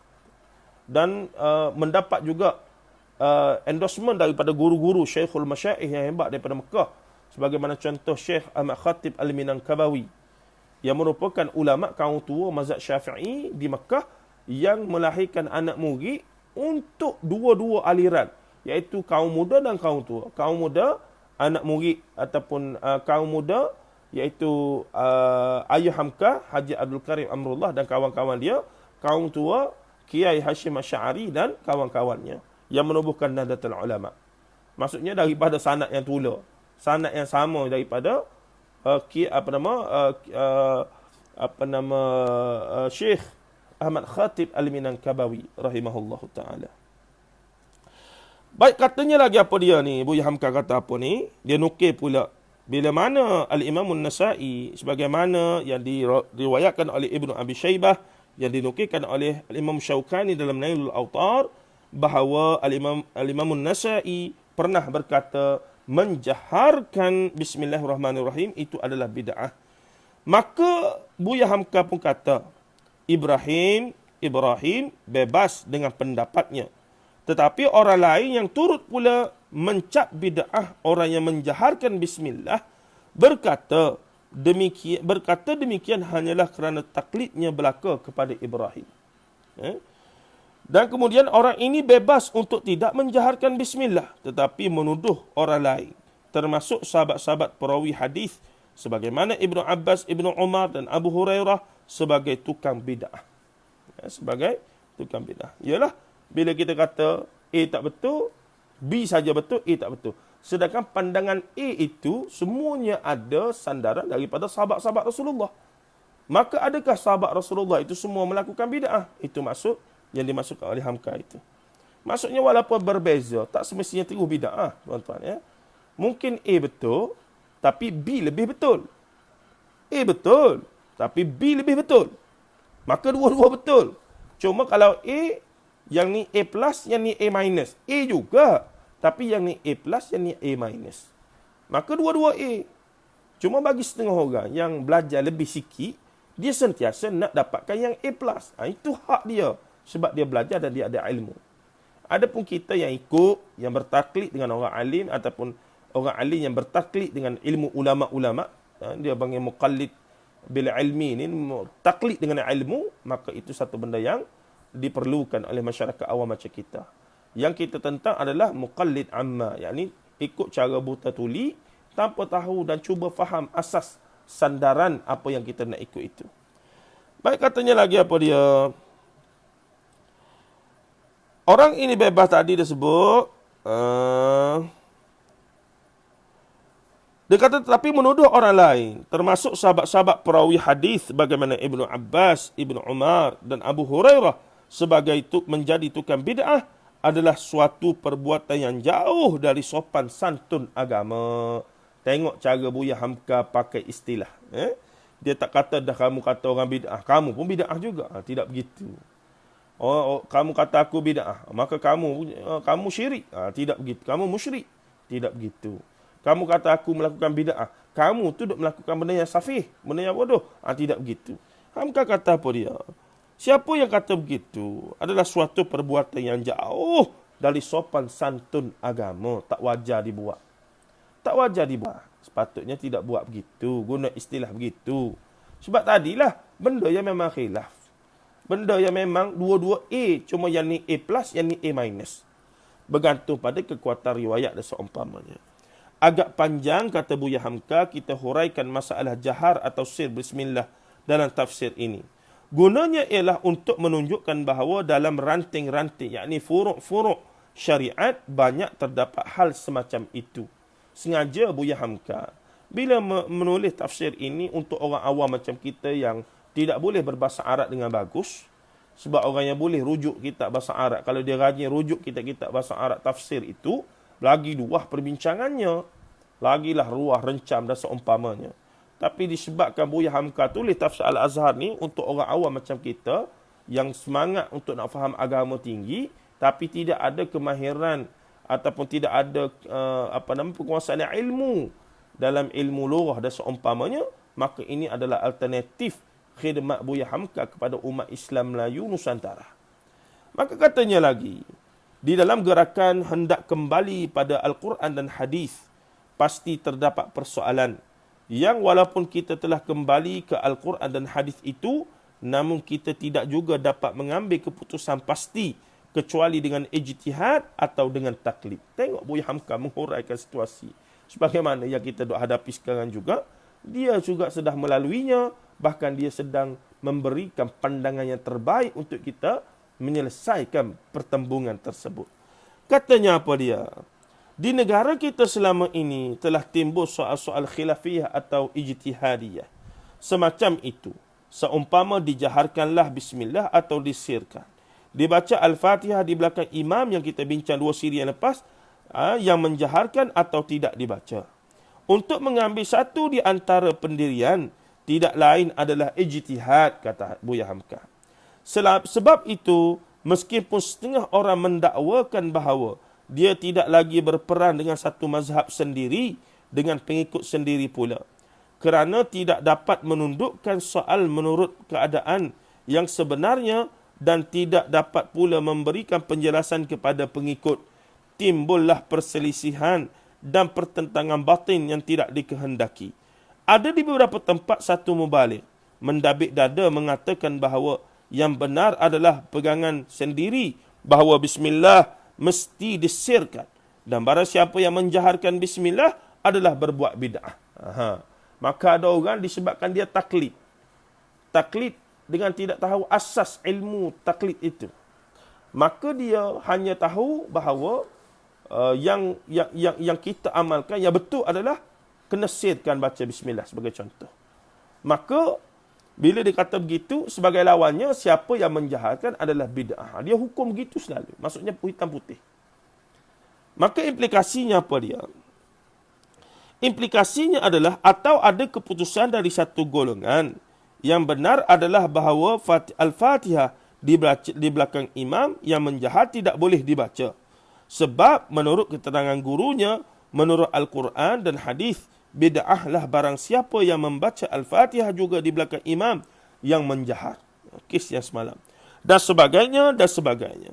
Dan mendapat juga endorsement daripada guru-guru Syekhul Masyaikh yang hebat daripada Mekah, sebagaimana contoh Syekh Ahmad Khatib Al-Minangkabawi, yang merupakan ulama kaum tua mazhab Syafi'i di Mekah, yang melahirkan anak murid untuk dua-dua aliran, iaitu kaum muda dan kaum tua. Kaum muda, anak murid ataupun kaum muda, iaitu Ayah Hamka, Haji Abdul Karim Amrullah dan kawan-kawan dia. Kaum tua, Kiai Hashim Asy'ari dan kawan-kawannya, yang menubuhkan Nahdlatul Ulama. Maksudnya daripada sanad yang tula, sanad yang sama daripada Syekh Ahmad Khatib Al-Minangkabawi rahimahullahu taala. Baik, katanya lagi apa dia ni, Buya Hamka kata apa ni? Dia nukil pula Bila mana Al-Imam An-Nasa'i sebagaimana yang diriwayatkan oleh Ibnu Abi Syaibah, yang dinukilkan oleh Al-Imam Syaukani dalam Nailul Awtar, bahawa Al-Imam An-Nasa'i pernah berkata menjaharkan Bismillahirrahmanirrahim itu adalah bid'ah. Maka Buya Hamka pun kata Ibrahim bebas dengan pendapatnya. Tetapi orang lain yang turut pula mencap bid'ah orang yang menjaharkan bismillah berkata demikian hanyalah kerana taklidnya belaka kepada Ibrahim. Dan kemudian orang ini bebas untuk tidak menjaharkan bismillah tetapi menuduh orang lain, termasuk sahabat-sahabat perawi hadis sebagaimana Ibnu Abbas, Ibnu Umar dan Abu Hurairah sebagai tukang bid'ah. Sebagai tukang bid'ah. Ialah bila kita kata A tak betul, B saja betul, A tak betul. Sedangkan pandangan A itu semuanya ada sandaran daripada sahabat-sahabat Rasulullah. Maka adakah sahabat Rasulullah itu semua melakukan bid'ah? Itu maksud yang dimaksudkan oleh Hamka itu. Maksudnya walaupun berbeza, tak semestinya terus bid'ah, tuan-tuan ya. Mungkin A betul, tapi B lebih betul. A betul, tapi B lebih betul. Maka dua-dua betul. Cuma kalau A, yang ni A plus, yang ni A minus. A juga, tapi yang ni A plus, yang ni A minus. Maka dua-dua A. Cuma bagi setengah orang yang belajar lebih sikit, dia sentiasa nak dapatkan yang A plus. Itu hak dia. Sebab dia belajar dan dia ada ilmu. Adapun kita yang ikut, yang bertaklid dengan orang alim, ataupun orang alim yang bertaklid dengan ilmu ulama'-ulama', dia panggil muqallid bil ilmi ni, taklid dengan ilmu, maka itu satu benda yang diperlukan oleh masyarakat awam macam kita. Yang kita tentang adalah muqallid amma, yakni ikut cara buta tuli tanpa tahu dan cuba faham asas sandaran apa yang kita nak ikut itu. Baik, katanya lagi apa dia? Orang ini bebas tadi dia sebut dia kata tetapi menuduh orang lain, termasuk sahabat-sahabat perawi hadis bagaimana Ibnu Abbas, Ibnu Umar dan Abu Hurairah sebagai menjadi tukang bid'ah adalah suatu perbuatan yang jauh dari sopan santun agama. Tengok cara Buya Hamka pakai istilah. Dia tak kata dah kamu kata orang bid'ah, kamu pun bid'ah juga. Tidak begitu. Kamu kata aku bid'ah, maka kamu syirik. Tidak begitu. Kamu musyrik. Tidak begitu. Kamu kata aku melakukan bid'ah, kamu tu duk melakukan benda yang safih, benda yang bodoh. Tidak begitu. Hamka kata apa dia? Siapa yang kata begitu adalah suatu perbuatan yang jauh dari sopan santun agama. Tak wajar dibuat. Tak wajar dibuat. Sepatutnya tidak buat begitu. Guna istilah begitu. Sebab tadilah benda yang memang khilaf. Benda yang memang dua-dua A. Cuma yang ni A plus, yang ni A minus. Bergantung pada kekuatan riwayat dan seumpamanya. Agak panjang kata Buya Hamka kita huraikan masalah jahar atau sir bismillah dalam tafsir ini. Gunanya ialah untuk menunjukkan bahawa dalam ranting-ranting, yakni furuk-furuk syariat, banyak terdapat hal semacam itu. Sengaja Buya Hamka bila menulis tafsir ini untuk orang awam macam kita yang tidak boleh berbahasa Arab dengan bagus. Sebab orang yang boleh rujuk kitab bahasa Arab, kalau dia rajin rujuk kitab-kitab bahasa Arab tafsir itu, lagi luah perbincangannya, lagilah ruah rencam dan seumpamanya. Tapi disebabkan Buya Hamka tulis tafsir Al-Azhar ni untuk orang awam macam kita yang semangat untuk nak faham agama tinggi tapi tidak ada kemahiran ataupun tidak ada penguasaan ilmu dalam ilmu lughah dan seumpamanya, maka ini adalah alternatif khidmat Buya Hamka kepada umat Islam Melayu Nusantara. Maka katanya lagi, di dalam gerakan hendak kembali pada Al-Quran dan Hadis, pasti terdapat persoalan yang walaupun kita telah kembali ke Al-Quran dan Hadis itu, namun kita tidak juga dapat mengambil keputusan pasti kecuali dengan ijtihad atau dengan taklid. Tengok Buya Hamka menghuraikan situasi. Sebagaimana yang kita duk hadapi sekarang juga, dia juga sedang melaluinya, bahkan dia sedang memberikan pandangan yang terbaik untuk kita menyelesaikan pertembungan tersebut. Katanya apa dia? Di negara kita selama ini telah timbul soal-soal khilafiyah atau ijtihadiyah. Semacam itu. Seumpama dijaharkanlah bismillah atau disirkan. Dibaca Al-Fatihah di belakang imam yang kita bincang 2 siri yang lepas, yang menjaharkan atau tidak dibaca. Untuk mengambil satu di antara pendirian tidak lain adalah ijtihad, kata Buya Hamka. Sebab itu, meskipun setengah orang mendakwakan bahawa dia tidak lagi berperan dengan satu mazhab sendiri, dengan pengikut sendiri pula, kerana tidak dapat menundukkan soal menurut keadaan yang sebenarnya dan tidak dapat pula memberikan penjelasan kepada pengikut, timbullah perselisihan dan pertentangan batin yang tidak dikehendaki. Ada di beberapa tempat satu mubalik mendabik dada mengatakan bahawa yang benar adalah pegangan sendiri bahawa bismillah mesti disirkan, dan barang siapa yang menjaharkan bismillah adalah berbuat bid'ah. Maka ada orang disebabkan dia taklid dengan tidak tahu asas ilmu taklid itu, maka dia hanya tahu bahawa yang kita amalkan yang betul adalah kena sirkan baca bismillah sebagai contoh. Maka bila dia kata begitu, sebagai lawannya siapa yang menjahatkan adalah bid'ah. Dia hukum begitu selalu. Maksudnya hitam putih. Maka implikasinya apa dia? Implikasinya adalah atau ada keputusan dari satu golongan yang benar adalah bahawa Al-Fatihah di belakang imam yang menjahat tidak boleh dibaca. Sebab menurut keterangan gurunya, menurut Al-Quran dan hadis, bid'ahlah barang siapa yang membaca Al-Fatihah juga di belakang imam yang menjahar. Kes yang semalam. Dan sebagainya, dan sebagainya.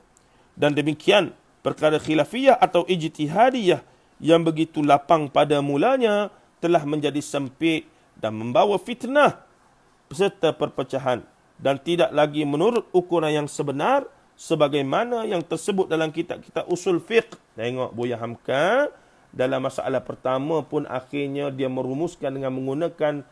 Dan demikian, perkara khilafiyah atau ijtihadiyah yang begitu lapang pada mulanya telah menjadi sempit dan membawa fitnah serta perpecahan. Dan tidak lagi menurut ukuran yang sebenar, sebagaimana yang tersebut dalam kitab-kitab usul fiqh. Tengok Buya Hamka, dalam masalah pertama pun akhirnya dia merumuskan dengan menggunakan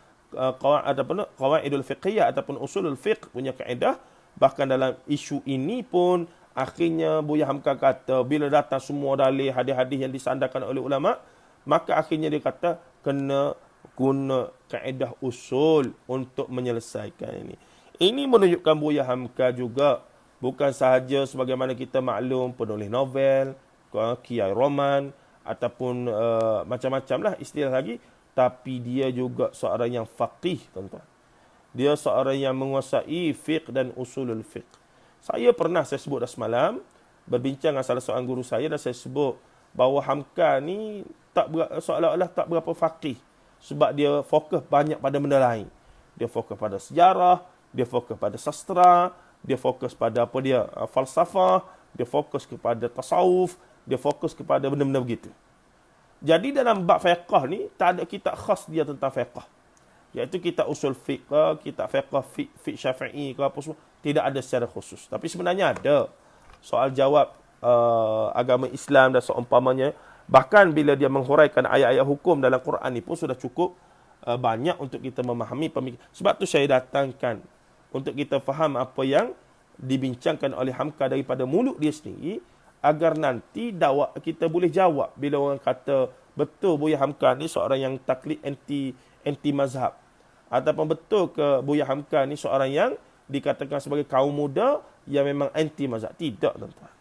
qawaidul fiqhiyah ataupun usulul fiqh punya kaedah. Bahkan dalam isu ini pun akhirnya Buya Hamka kata bila datang semua dalil hadis-hadis yang disandarkan oleh ulama, maka akhirnya dia kata kena guna kaedah usul untuk menyelesaikan ini. Ini menunjukkan Buya Hamka juga bukan sahaja sebagaimana kita maklum penulis novel, kiai roman ataupun macam-macam lah istilah lagi, tapi dia juga seorang yang faqih, tuan-tuan. Dia seorang yang menguasai fiqh dan usulul fiqh. Saya sebut dah semalam berbincang dengan salah seorang guru saya, dan saya sebut bahawa Hamka ni seolah-olah tak berapa faqih sebab dia fokus banyak pada benda lain. Dia fokus pada sejarah, dia fokus pada sastra, dia fokus pada falsafah, dia fokus kepada tasawuf, dia fokus kepada benda-benda begitu. Jadi dalam bab fiqh ni tak ada kitab khas dia tentang fiqh. Iaitu kitab usul fiqh, kitab fiqh Syafi'i ke apa semua, tidak ada secara khusus. Tapi sebenarnya ada soal jawab agama Islam dan seumpamanya. Bahkan bila dia menghuraikan ayat-ayat hukum dalam Quran ni pun sudah cukup banyak untuk kita memahami pemikiran. Sebab tu saya datangkan untuk kita faham apa yang dibincangkan oleh Hamka daripada mulut dia sendiri, agar nanti kita boleh jawab bila orang kata betul Buya Hamka ni seorang yang taklid anti mazhab, ataupun betul ke Buya Hamka ni seorang yang dikatakan sebagai kaum muda yang memang anti mazhab. Tidak, tuan-tuan.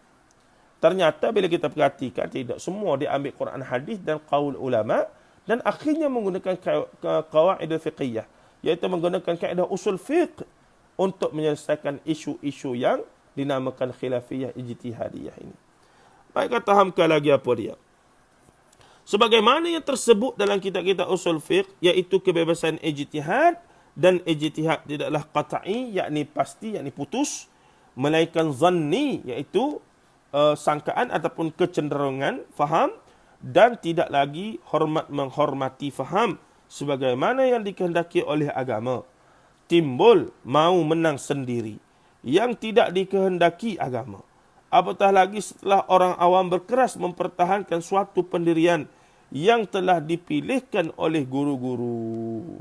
Ternyata bila kita perhatikan, tidak semua dia ambil Quran hadis dan qaul ulama, dan akhirnya menggunakan qawaidul fiqhiyah, iaitu menggunakan kaedah usul fiqh untuk menyelesaikan isu-isu yang dinamakan khilafiyah ijtihadiyah ini. Baik, kata Hamka lagi apa dia? Sebagaimana yang tersebut dalam kitab-kitab usul fiqh, iaitu kebebasan ijtihad, dan ijtihad tidaklah qat'i, yakni pasti, yakni putus, melainkan zanni, iaitu sangkaan ataupun kecenderungan faham, dan tidak lagi hormat menghormati faham sebagaimana yang dikehendaki oleh agama. Timbul mau menang sendiri yang tidak dikehendaki agama. Apatah lagi setelah orang awam berkeras mempertahankan suatu pendirian yang telah dipilihkan oleh guru-guru.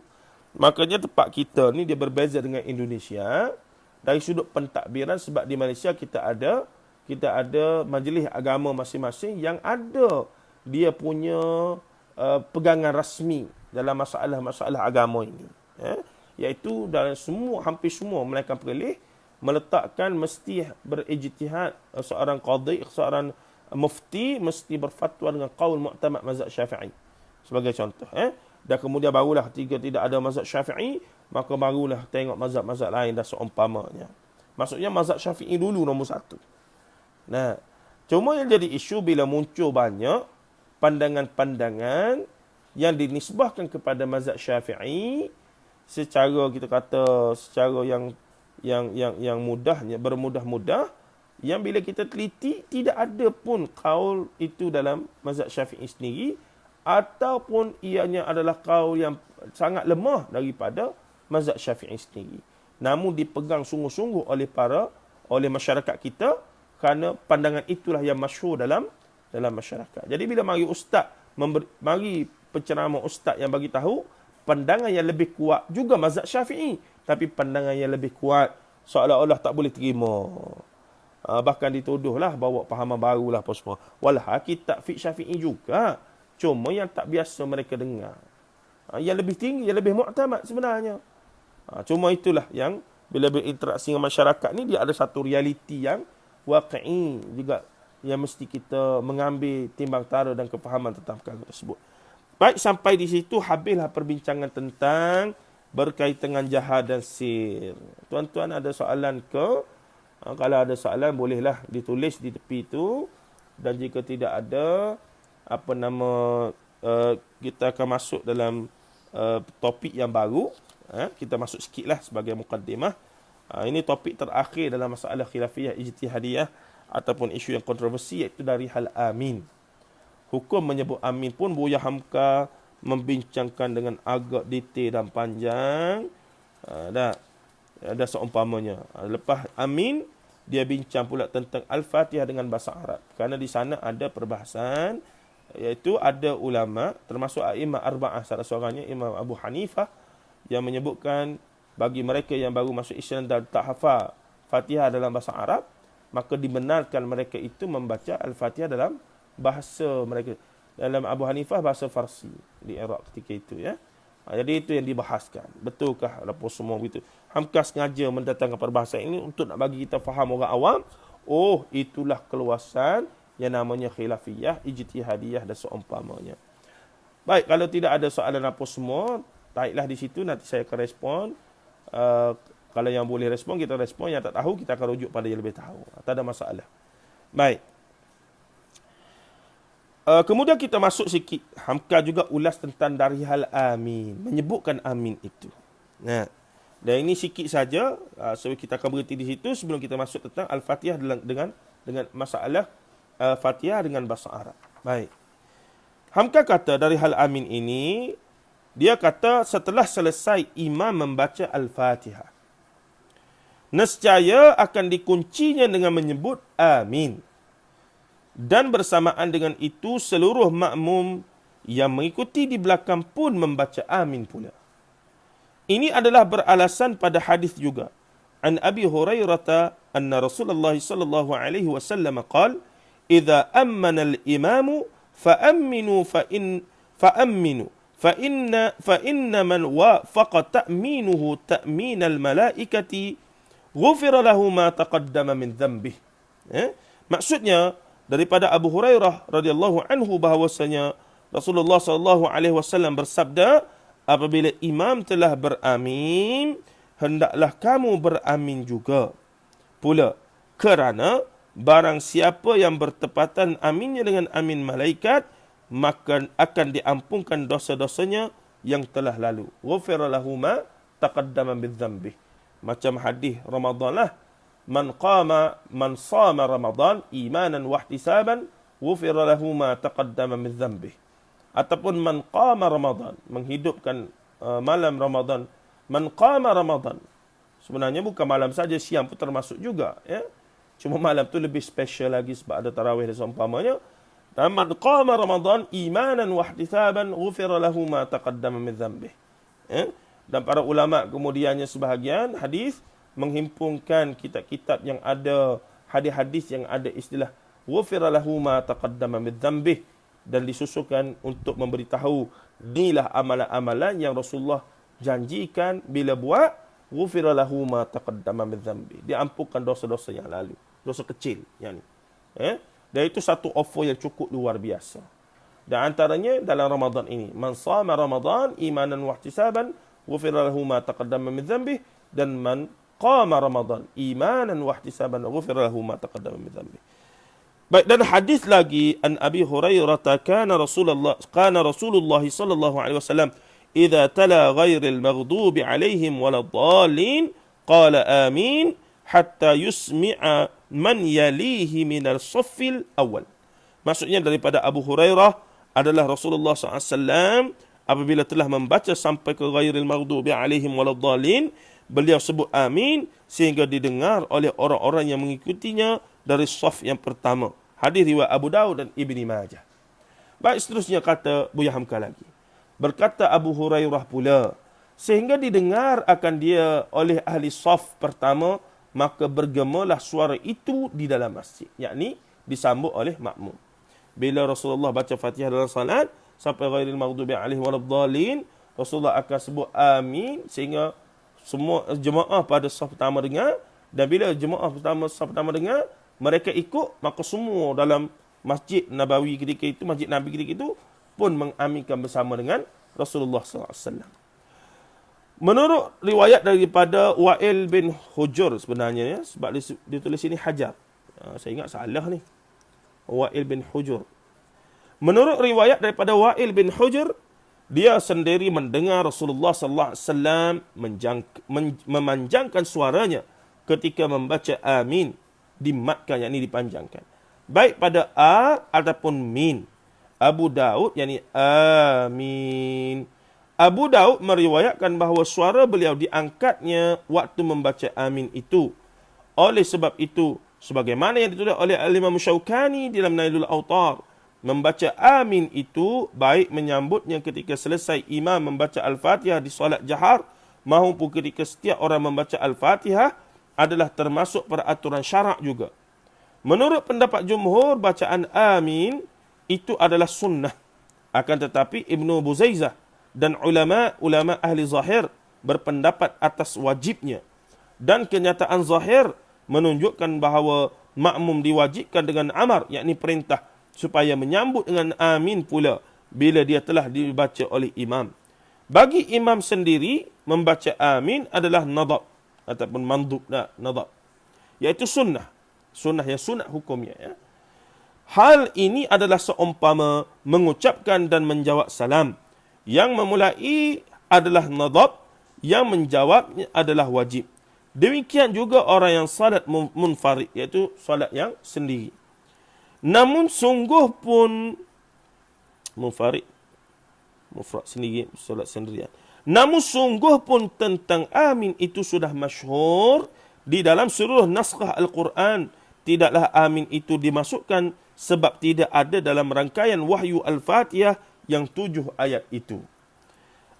Makanya tempat kita ni dia berbeza dengan Indonesia dari sudut pentadbiran, sebab di Malaysia kita ada majlis agama masing-masing yang ada dia punya pegangan rasmi dalam masalah-masalah agama ini. Iaitu dalam hampir semua melainkan perlih meletakkan mesti berijtihad, seorang qadhi, seorang mufti mesti berfatwa dengan qaul mu'tamad mazhab Syafi'i. Sebagai contoh. Dan kemudian barulah ketika tidak ada mazhab Syafi'i, maka barulah tengok mazhab-mazhab lain dan seumpamanya. Maksudnya mazhab Syafi'i dulu nombor satu. Nah, cuma yang jadi isu bila muncul banyak pandangan-pandangan yang dinisbahkan kepada mazhab Syafi'i secara kita kata secara yang mudahnya bermudah-mudah, yang bila kita teliti tidak ada pun kaul itu dalam mazhab Syafi'i sendiri, ataupun ianya adalah kaul yang sangat lemah daripada mazhab Syafi'i sendiri. Namun dipegang sungguh-sungguh oleh masyarakat kita, kerana pandangan itulah yang masyhur dalam masyarakat. Jadi bila mari ustaz mari penceramah ustaz yang bagi tahu pandangan yang lebih kuat juga mazhab Syafi'i, tapi pandangan yang lebih kuat seolah-olah tak boleh terima. Bahkan dituduhlah bawa pahaman barulah apa semua. Walah kitab fiqh Syafi'i juga, cuma yang tak biasa mereka dengar. Yang lebih tinggi, yang lebih muktamad sebenarnya. Cuma itulah yang bila berinteraksi dengan masyarakat ni, dia ada satu realiti yang waqi'i juga, yang mesti kita mengambil timbang tara dan kefahaman tentang perkara tersebut. Baik, sampai di situ habislah perbincangan tentang berkaitan dengan jahar dan sir. Tuan-tuan ada soalan ke? Kalau ada soalan bolehlah ditulis di tepi itu, dan jika tidak ada kita akan masuk dalam topik yang baru. Kita masuk sikitlah sebagai mukaddimah. Ini topik terakhir dalam masalah khilafiyah ijtihadiyah ataupun isu yang kontroversi, iaitu dari hal amin. Hukum menyebut amin pun Buya Hamka membincangkan dengan agak detail dan panjang. Ada seumpamanya. Lepas amin, dia bincang pula tentang Al-Fatihah dengan bahasa Arab. Kerana di sana ada perbahasan, iaitu ada ulama, termasuk A'imah Arba'ah, salah seorangnya Imam Abu Hanifah, yang menyebutkan bagi mereka yang baru masuk Islam dan tak hafal Fatihah dalam bahasa Arab, maka dibenarkan mereka itu membaca Al-Fatihah dalam bahasa mereka. Dalam Abu Hanifah bahasa Farsi di Iraq ketika itu, ya. Jadi itu yang dibahaskan. Betulkah apa semua begitu? Hamka sengaja mendatangkan perbahasan ini untuk nak bagi kita faham orang awam. Oh, itulah keluasan yang namanya khilafiyah, ijtihadiyah dan seumpamanya. Baik, kalau tidak ada soalan apa semua, taiklah di situ, nanti saya akan respon. Kalau yang boleh respon, kita respon. Yang tak tahu, kita akan rujuk pada yang lebih tahu. Tak ada masalah. Baik. Kemudian kita masuk sikit. Hamka juga ulas tentang dari hal amin. Menyebutkan amin itu. Nah, dan ini sikit saja. So kita akan berhenti di situ sebelum kita masuk tentang Al-Fatihah dengan masalah Fatihah dengan bahasa Arab. Baik. Hamka kata dari hal amin ini, dia kata setelah selesai imam membaca Al-Fatihah, nescaya akan dikuncinya dengan menyebut amin. Dan bersamaan dengan itu seluruh makmum yang mengikuti di belakang pun membaca amin pula. Ini adalah beralasan pada hadis juga. An Abi Hurairah anna Rasulullah sallallahu alaihi wasallam qala, "Idza ammana al-imamu fa'amminu fa'amminu fa inna man wafaqa ta'minuhu ta'min al-malaikati ghufira lahu ma taqaddama min dhanbihi." Maksudnya daripada Abu Hurairah radhiyallahu anhu bahawasanya Rasulullah sallallahu alaihi wasallam bersabda, apabila imam telah beramin, hendaklah kamu beramin juga pula, kerana barang siapa yang bertepatan aminnya dengan amin malaikat, maka akan diampunkan dosa-dosanya yang telah lalu. Ghufira lahu ma taqaddama min dhanbihi. Macam hadis Ramadan lah. Man sama Ramadan imanan wa ihtisaban ghufira lahu ma taqaddama min dhanbihi. Ataupun man qama Ramadan, menghidupkan malam Ramadan. Man qama Ramadan, sebenarnya bukan malam saja, siang pun termasuk juga, ya. Cuma malam tu lebih special lagi sebab ada tarawih dan seumpamanya. Dan man qama Ramadan imanan wa ihtisaban ghufira lahu ma taqaddama min dhanbihi. Dan para ulama kemudiannya sebahagian hadis menghimpunkan kitab-kitab yang ada hadis-hadis yang ada istilah ghufira lahu ma taqaddama min dhanbihi, dan disusulkan untuk memberitahu inilah amalan-amalan yang Rasulullah janjikan bila buat, ghufira lahu ma taqaddama min dhanbihi, diampunkan dosa-dosa yang lalu, dosa kecil yani. Dan itu satu offer yang cukup luar biasa. Dan antaranya dalam Ramadan ini, man shama Ramadan imanan wa ihtisaban ghufira lahu ma taqaddama min dhanbihi, dan man qama Ramadan imanan wa ihtisaban ghufira lahu ma taqaddama min dhanbihi. Baik, dan hadis lagi an Abi Hurairah kana Rasulullah sallallahu alaihi wasallam idza tala ghairil maghdubi alaihim waladdallin qala amin hatta yusmi'a man yalihi minal saffil awal. Maksudnya daripada Abu Hurairah adalah Rasulullah SAW apabila telah membaca sampai ke ghairil maghdubi alaihim waladdallin, beliau sebut amin sehingga didengar oleh orang-orang yang mengikutinya dari saf yang pertama. Hadis riwayat Abu Daud dan Ibni Majah. Baik, seterusnya kata Buya Hamka lagi. Berkata Abu Hurairah pula, sehingga didengar akan dia oleh ahli saf pertama, maka bergemalah suara itu di dalam masjid, yakni disambut oleh makmum. Bila Rasulullah baca Fatihah dalam salat sampai ghairil maghdubi alaihim waladdallin, Rasulullah akan sebut amin sehingga semua jemaah pada saf pertama dengar, dan bila jemaah saf pertama dengar, mereka ikut, maka semua dalam Masjid Nabawi ketika itu, Masjid Nabi ketika itu pun mengaminkan bersama dengan Rasulullah SAW. Menurut riwayat daripada Wa'il bin Hujur sebenarnya, ya, sebab ditulis ini Hajar. Saya ingat salah ni. Wa'il bin Hujur. Menurut riwayat daripada Wa'il bin Hujur, dia sendiri mendengar Rasulullah sallallahu alaihi wasallam memanjangkan suaranya ketika membaca amin, dimatkan, yakni dipanjangkan. Baik pada a ataupun min. Abu Daud yakni amin. Abu Daud meriwayatkan bahawa suara beliau diangkatnya waktu membaca amin itu. Oleh sebab itu, sebagaimana yang ditulis oleh Al-Imam Syaukani dalam Nailul Awtar, membaca amin itu baik menyambutnya ketika selesai imam membaca Al-Fatihah di solat jahar maupun ketika setiap orang membaca Al-Fatihah adalah termasuk peraturan syarak juga. Menurut pendapat jumhur, bacaan amin itu adalah sunnah. Akan tetapi Ibnu Buzaizah dan ulama ahli zahir berpendapat atas wajibnya. Dan kenyataan zahir menunjukkan bahawa makmum diwajibkan dengan amar, yakni perintah, supaya menyambut dengan amin pula bila dia telah dibaca oleh imam. Bagi imam sendiri, membaca amin adalah nadab ataupun mandub, nadab, iaitu sunnah. Sunnah yang sunat hukumnya. Ya. Hal ini adalah seumpama mengucapkan dan menjawab salam. Yang memulai adalah nadab, yang menjawabnya adalah wajib. Demikian juga orang yang salat munfarid, iaitu salat yang sendiri. Namun sungguh pun munfarid, mufrad sendiri, salat sendirian. Namun sungguh pun tentang amin itu sudah masyhur di dalam seluruh naskah Al-Quran. Tidaklah amin itu dimasukkan sebab tidak ada dalam rangkaian wahyu Al-Fatihah yang 7 ayat itu.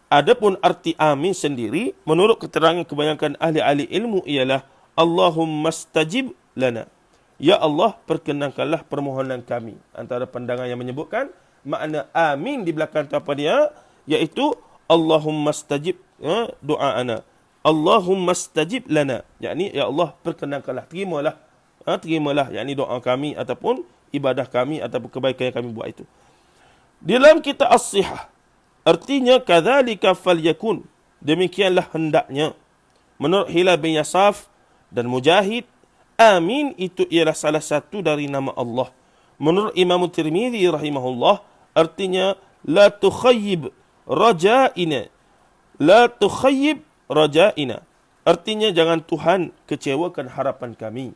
Adapun arti amin sendiri, menurut keterangan kebanyakan ahli-ahli ilmu ialah Allahumma stajib lana. Ya Allah, perkenankanlah permohonan kami. Antara pandangan yang menyebutkan makna amin di belakang tu apa dia, iaitu Allahumma stajib doa-ana. Allahumma stajib lana, yakni ya Allah perkenankanlah, terimalah yakni doa kami ataupun ibadah kami ataupun kebaikan yang kami buat itu. Dalam kitab As-Sihah, artinya kadzalika falyakun, demikianlah hendaknya. Menurut Hilal bin Yasaf dan Mujahid, amin itu ialah salah satu dari nama Allah. Menurut Imam Tirmidzi rahimahullah, artinya la tukhayyib raja'ina. La tukhayyib raja'ina. Artinya jangan Tuhan kecewakan harapan kami.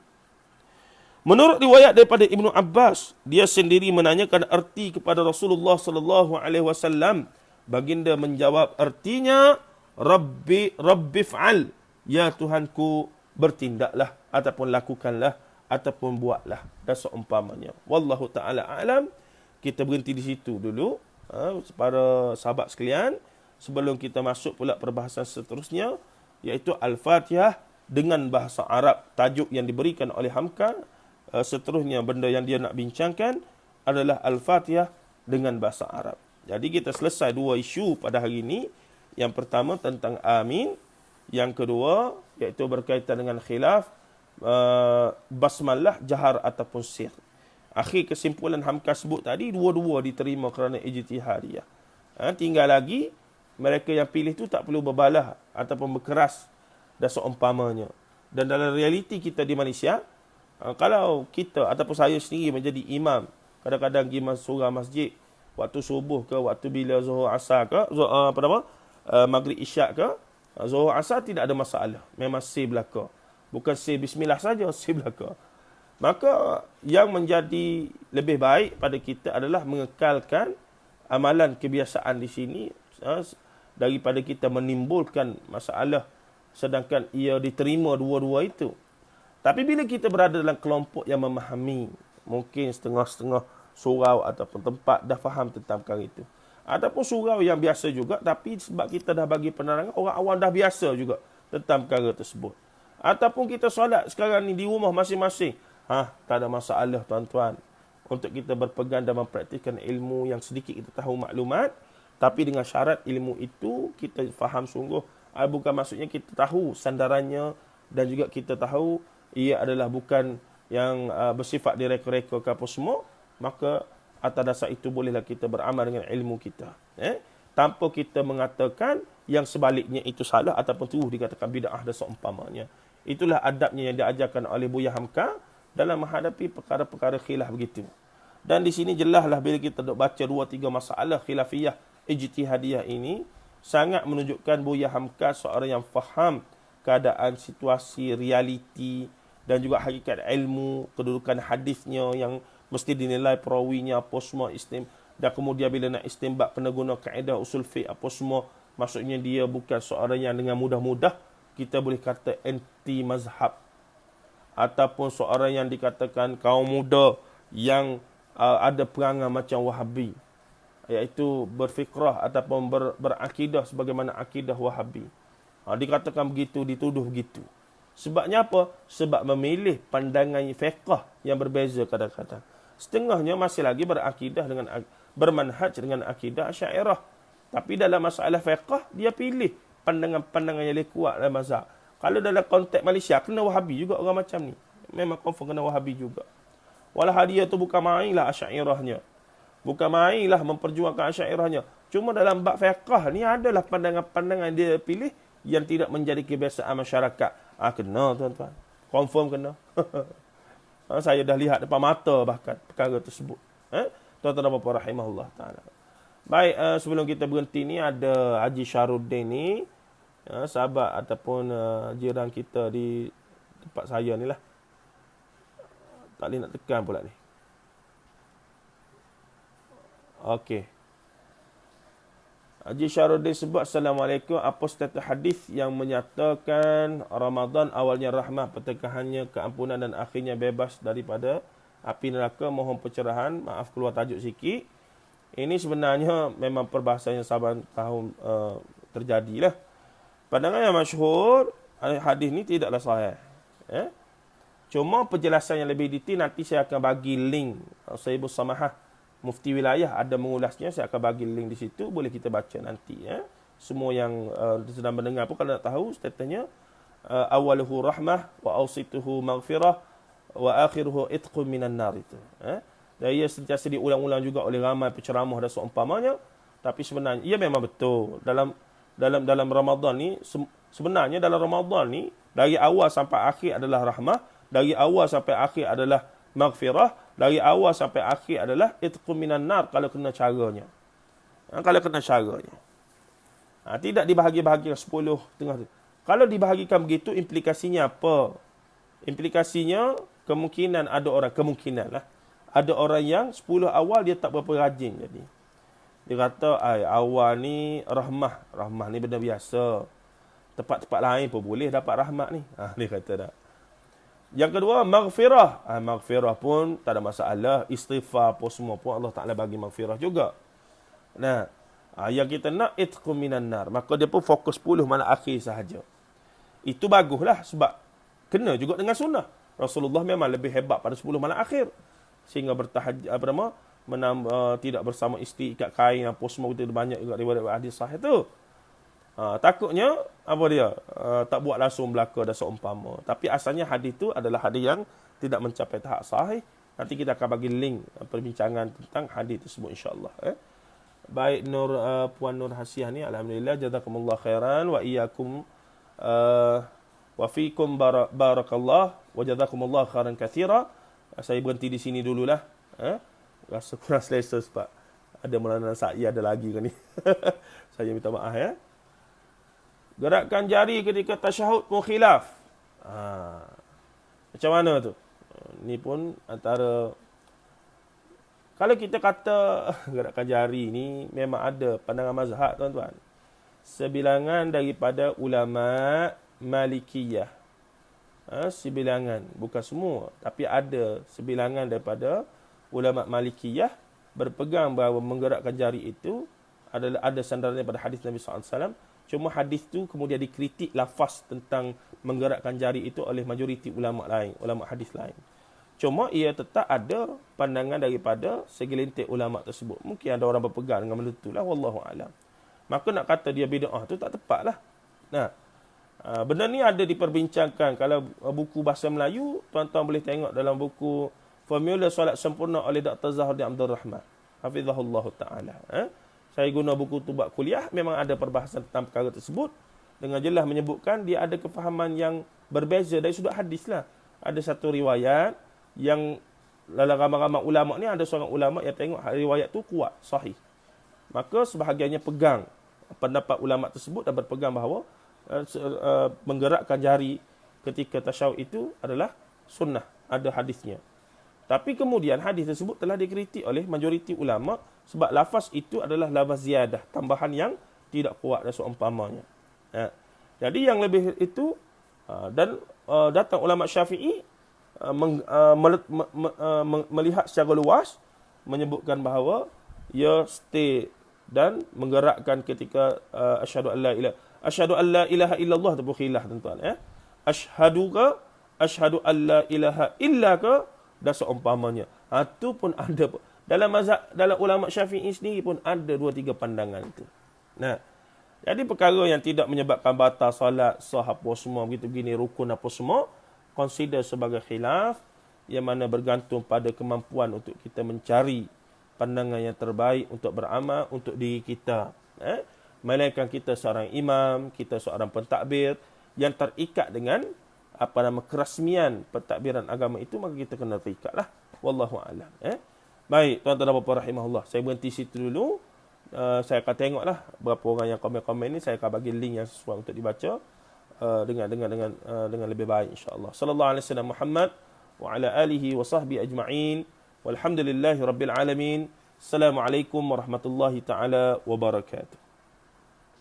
Menurut riwayat daripada Ibnu Abbas, dia sendiri menanyakan arti kepada Rasulullah sallallahu alaihi wasallam. Baginda menjawab artinya Rabbi fa'al, ya Tuhanku bertindaklah ataupun lakukanlah ataupun buatlah, dan seumpamanya. Wallahu taala alam. Kita berhenti di situ dulu, para sahabat sekalian, sebelum kita masuk pula perbahasan seterusnya, iaitu Al-Fatihah dengan bahasa Arab, tajuk yang diberikan oleh Hamka. Seterusnya benda yang dia nak bincangkan adalah Al-Fatihah dengan bahasa Arab. Jadi kita selesai 2 isu pada hari ini. Yang pertama tentang amin, yang kedua iaitu berkaitan dengan khilaf basmalah jahar ataupun sir. Akhir kesimpulan Hamka sebut tadi, dua-dua diterima kerana ijtihadiyah. Tinggal lagi, mereka yang pilih tu tak perlu berbalah ataupun berkeras dan seumpamanya. Dan dalam realiti kita di Malaysia, kalau kita ataupun saya sendiri menjadi imam, kadang-kadang pergi surau masjid, waktu subuh ke, waktu bila zuhur asar ke, maghrib isyak ke, zuhur asar tidak ada masalah. Memang say belaka. Bukan say bismillah saja, say belaka. Maka yang menjadi lebih baik pada kita adalah mengekalkan amalan kebiasaan di sini daripada kita menimbulkan masalah sedangkan ia diterima dua-dua itu. Tapi bila kita berada dalam kelompok yang memahami, mungkin setengah-setengah surau ataupun tempat dah faham tentang perkara itu. Ataupun surau yang biasa juga, tapi sebab kita dah bagi penerangan, orang awam dah biasa juga tentang perkara tersebut. Ataupun kita solat sekarang ni di rumah masing-masing. Tak ada masalah tuan-tuan. Untuk kita berpegang dan mempraktikkan ilmu yang sedikit kita tahu maklumat. Tapi dengan syarat ilmu itu kita faham sungguh. Bukan maksudnya kita tahu sandarannya. Dan juga kita tahu ia adalah bukan yang bersifat direka-reka ke apa semua. Maka atas dasar itu bolehlah kita beramal dengan ilmu kita. Tanpa kita mengatakan yang sebaliknya itu salah ataupun terus dikatakan bid'ah dan seumpamanya. Itulah adabnya yang diajarkan oleh Buya Hamka dalam menghadapi perkara-perkara khilaf begitu. Dan di sini jelaslah bila kita duk baca 2-3 masalah khilafiyah ijtihadiyah ini, sangat menunjukkan Buya Hamka seorang yang faham keadaan situasi, realiti dan juga hakikat ilmu, kedudukan hadisnya yang mesti dinilai perawinya apa semua dan kemudian bila nak istinbat kena guna kaedah usul fiqh apa semua. Maksudnya dia bukan seorang yang dengan mudah-mudah kita boleh kata anti mazhab ataupun seorang yang dikatakan kaum muda yang ada perangai macam Wahabi, iaitu berfikrah ataupun berakidah sebagaimana akidah Wahabi. Dikatakan begitu, dituduh begitu. Sebabnya apa? Sebab memilih pandangan fiqh yang berbeza kadang-kadang. Setengahnya masih lagi bermanhaj dengan akidah Asy'ariyah. Tapi dalam masalah fiqh dia pilih pandangan-pandangan yang lebih kuat dalam mazhab. Kalau dalam konteks Malaysia, kena Wahabi juga orang macam ni. Memang confirm kena Wahabi juga. Walau dia tu bukan mainlah Asy'ariyahnya. Bukan mainlah memperjuangkan Asy'ariyahnya. Cuma dalam bab fiqh ni adalah pandangan-pandangan dia pilih yang tidak menjadi kebiasaan masyarakat. Kena tuan-tuan. Confirm kena. Saya dah lihat depan mata bahkan perkara tersebut. Tuan-tuan dan puan-puan rahimahullah ta'ala. Baik, sebelum kita berhenti ni ada Haji Syaruddin ni. Sahabat ataupun jiran kita di tempat saya ni lah. Tak boleh nak tekan pula ni. Okey. Haji Syaruddin sebut, Assalamualaikum, apa status hadis yang menyatakan Ramadan awalnya rahmah, pertengahannya keampunan dan akhirnya bebas daripada api neraka? Mohon pencerahan. Maaf keluar tajuk sikit. Ini sebenarnya memang perbahasan yang saban tahun terjadilah. Pandangan yang masyhur, hadis ni tidaklah sahih. Cuma penjelasan yang lebih detail nanti saya akan bagi link. Sayyibus Samahah, Mufti Wilayah ada mengulasnya. Saya akan bagi link di situ. Boleh kita baca nanti. Semua yang sedang mendengar pun kalau nak tahu statusnya. Awaluhu rahmah wa awsituhu maghfirah wa akhiruhu itqun minan nar itu. Dan ia sentiasa diulang-ulang juga oleh ramai penceramah dan seumpamanya. Tapi sebenarnya ia memang betul. Dalam Ramadan ni, sebenarnya dalam Ramadan ni, dari awal sampai akhir adalah rahmah, dari awal sampai akhir adalah maghfirah, dari awal sampai akhir adalah itqun minan nar kalau kena caranya. Kalau kena caranya. Tidak dibahagi-bahagikan 10 tengah. Kalau dibahagikan begitu, implikasinya apa? Implikasinya kemungkinan ada orang yang 10 awal dia tak berapa rajin jadi. Dia kata, awal ni rahmah ni benda biasa. Tempat-tempat lain pun boleh dapat rahmat ni. Dia kata tak. Yang kedua, maghfirah. Maghfirah pun tak ada masalah. Istighfar pun semua pun Allah Ta'ala bagi maghfirah juga. Nah, yang kita nak itqum minan nar. Maka dia pun fokus 10 malam akhir sahaja. Itu baguslah sebab kena juga dengan sunnah. Rasulullah memang lebih hebat pada 10 malam akhir. Sehingga tidak bersama isteri, ikat kain apa semua, kita banyak juga riwayat hadis sahih tu. Takutnya apa dia? Tak buat langsung belaka dan seumpama. Tapi asalnya hadis tu adalah hadis yang tidak mencapai tahap sahih. Nanti kita akan bagi link perbincangan tentang hadis tersebut insya-Allah. Baik Puan Nur Hasiah ni, alhamdulillah, jazakumullah khairan wa iyyakum wa fiikum barakallah wa jazakumullah khairan katsira. Saya berhenti di sini dululah. Rasa kurang selesa sebab ada Maulana Sa'i ada lagi kan ni. Saya minta maaf ya. Gerakkan jari ketika tasyahud pun khilaf. Macam mana tu? Ni pun antara, kalau kita kata gerakkan jari ni memang ada pandangan mazhab tuan-tuan. Sebilangan daripada ulama Malikiyah. Sebilangan, bukan semua, tapi ada sebilangan daripada ulama Malikiyah berpegang bahawa menggerakkan jari itu adalah ada sandaran daripada hadis Nabi SAW. Cuma hadis tu kemudian dikritik lafaz tentang menggerakkan jari itu oleh majoriti ulama lain, ulama hadis lain. Cuma ia tetap ada pandangan daripada segelintir ulama tersebut. Mungkin ada orang berpegang dengan benda tu lah, wallahu alam. Maka nak kata dia bid'ah tu tak tepat lah. Nah, benda ni ada diperbincangkan. Kalau buku bahasa Melayu, tuan-tuan boleh tengok dalam buku Formula Solat Sempurna oleh Dr. Zahruddin Abdul Rahman, hafizahullah ta'ala. Saya guna buku tu buat kuliah, memang ada perbahasan tentang perkara tersebut. Dengan jelas menyebutkan dia ada kefahaman yang berbeza dari sudut hadis lah. Ada satu riwayat yang dalam ramai-ramai ulama ni, ada seorang ulama yang tengok riwayat tu kuat, sahih. Maka sebahagiannya pegang pendapat ulama tersebut dan berpegang bahawa menggerakkan jari ketika tasyahud itu adalah sunnah, ada hadisnya. Tapi kemudian hadis tersebut telah dikritik oleh majoriti ulama sebab lafaz itu adalah lafaz ziyadah, tambahan yang tidak kuat dan seumpamanya. Jadi yang lebih itu, dan datang ulama Syafi'i melihat secara luas, menyebutkan bahawa ia stay dan menggerakkan ketika asyhadu an la ilaha illallah tu khilaf tuan-tuan. Asyhadu an la ilaha illa ke dan seumpamanya. Itu pun ada dalam mazhab, dalam ulama Syafi'i sendiri pun ada 2-3 pandangan itu. Nah, jadi perkara yang tidak menyebabkan batal solat, sah apa semua begitu-begini, rukun apa semua, consider sebagai khilaf yang mana bergantung pada kemampuan untuk kita mencari pandangan yang terbaik untuk beramal untuk diri kita. Melainkan kita seorang imam, kita seorang pentadbir yang terikat dengan kerasmian pentadbiran agama itu, maka kita kena terikatlah. Wallahu a'lam. Baik, tuan-tuan dan puan-puan rahimahullah. Saya berhenti situ dulu. Saya akan tengoklah berapa orang yang komen-komen ni, saya akan bagi link yang sesuai untuk dibaca dengan lebih baik insya-Allah. Sallallahu alaihi wasallam Muhammad wa ala alihi wa sahbihi ajma'in. Walhamdulillahi rabbil alamin. Assalamualaikum warahmatullahi taala wabarakatuh.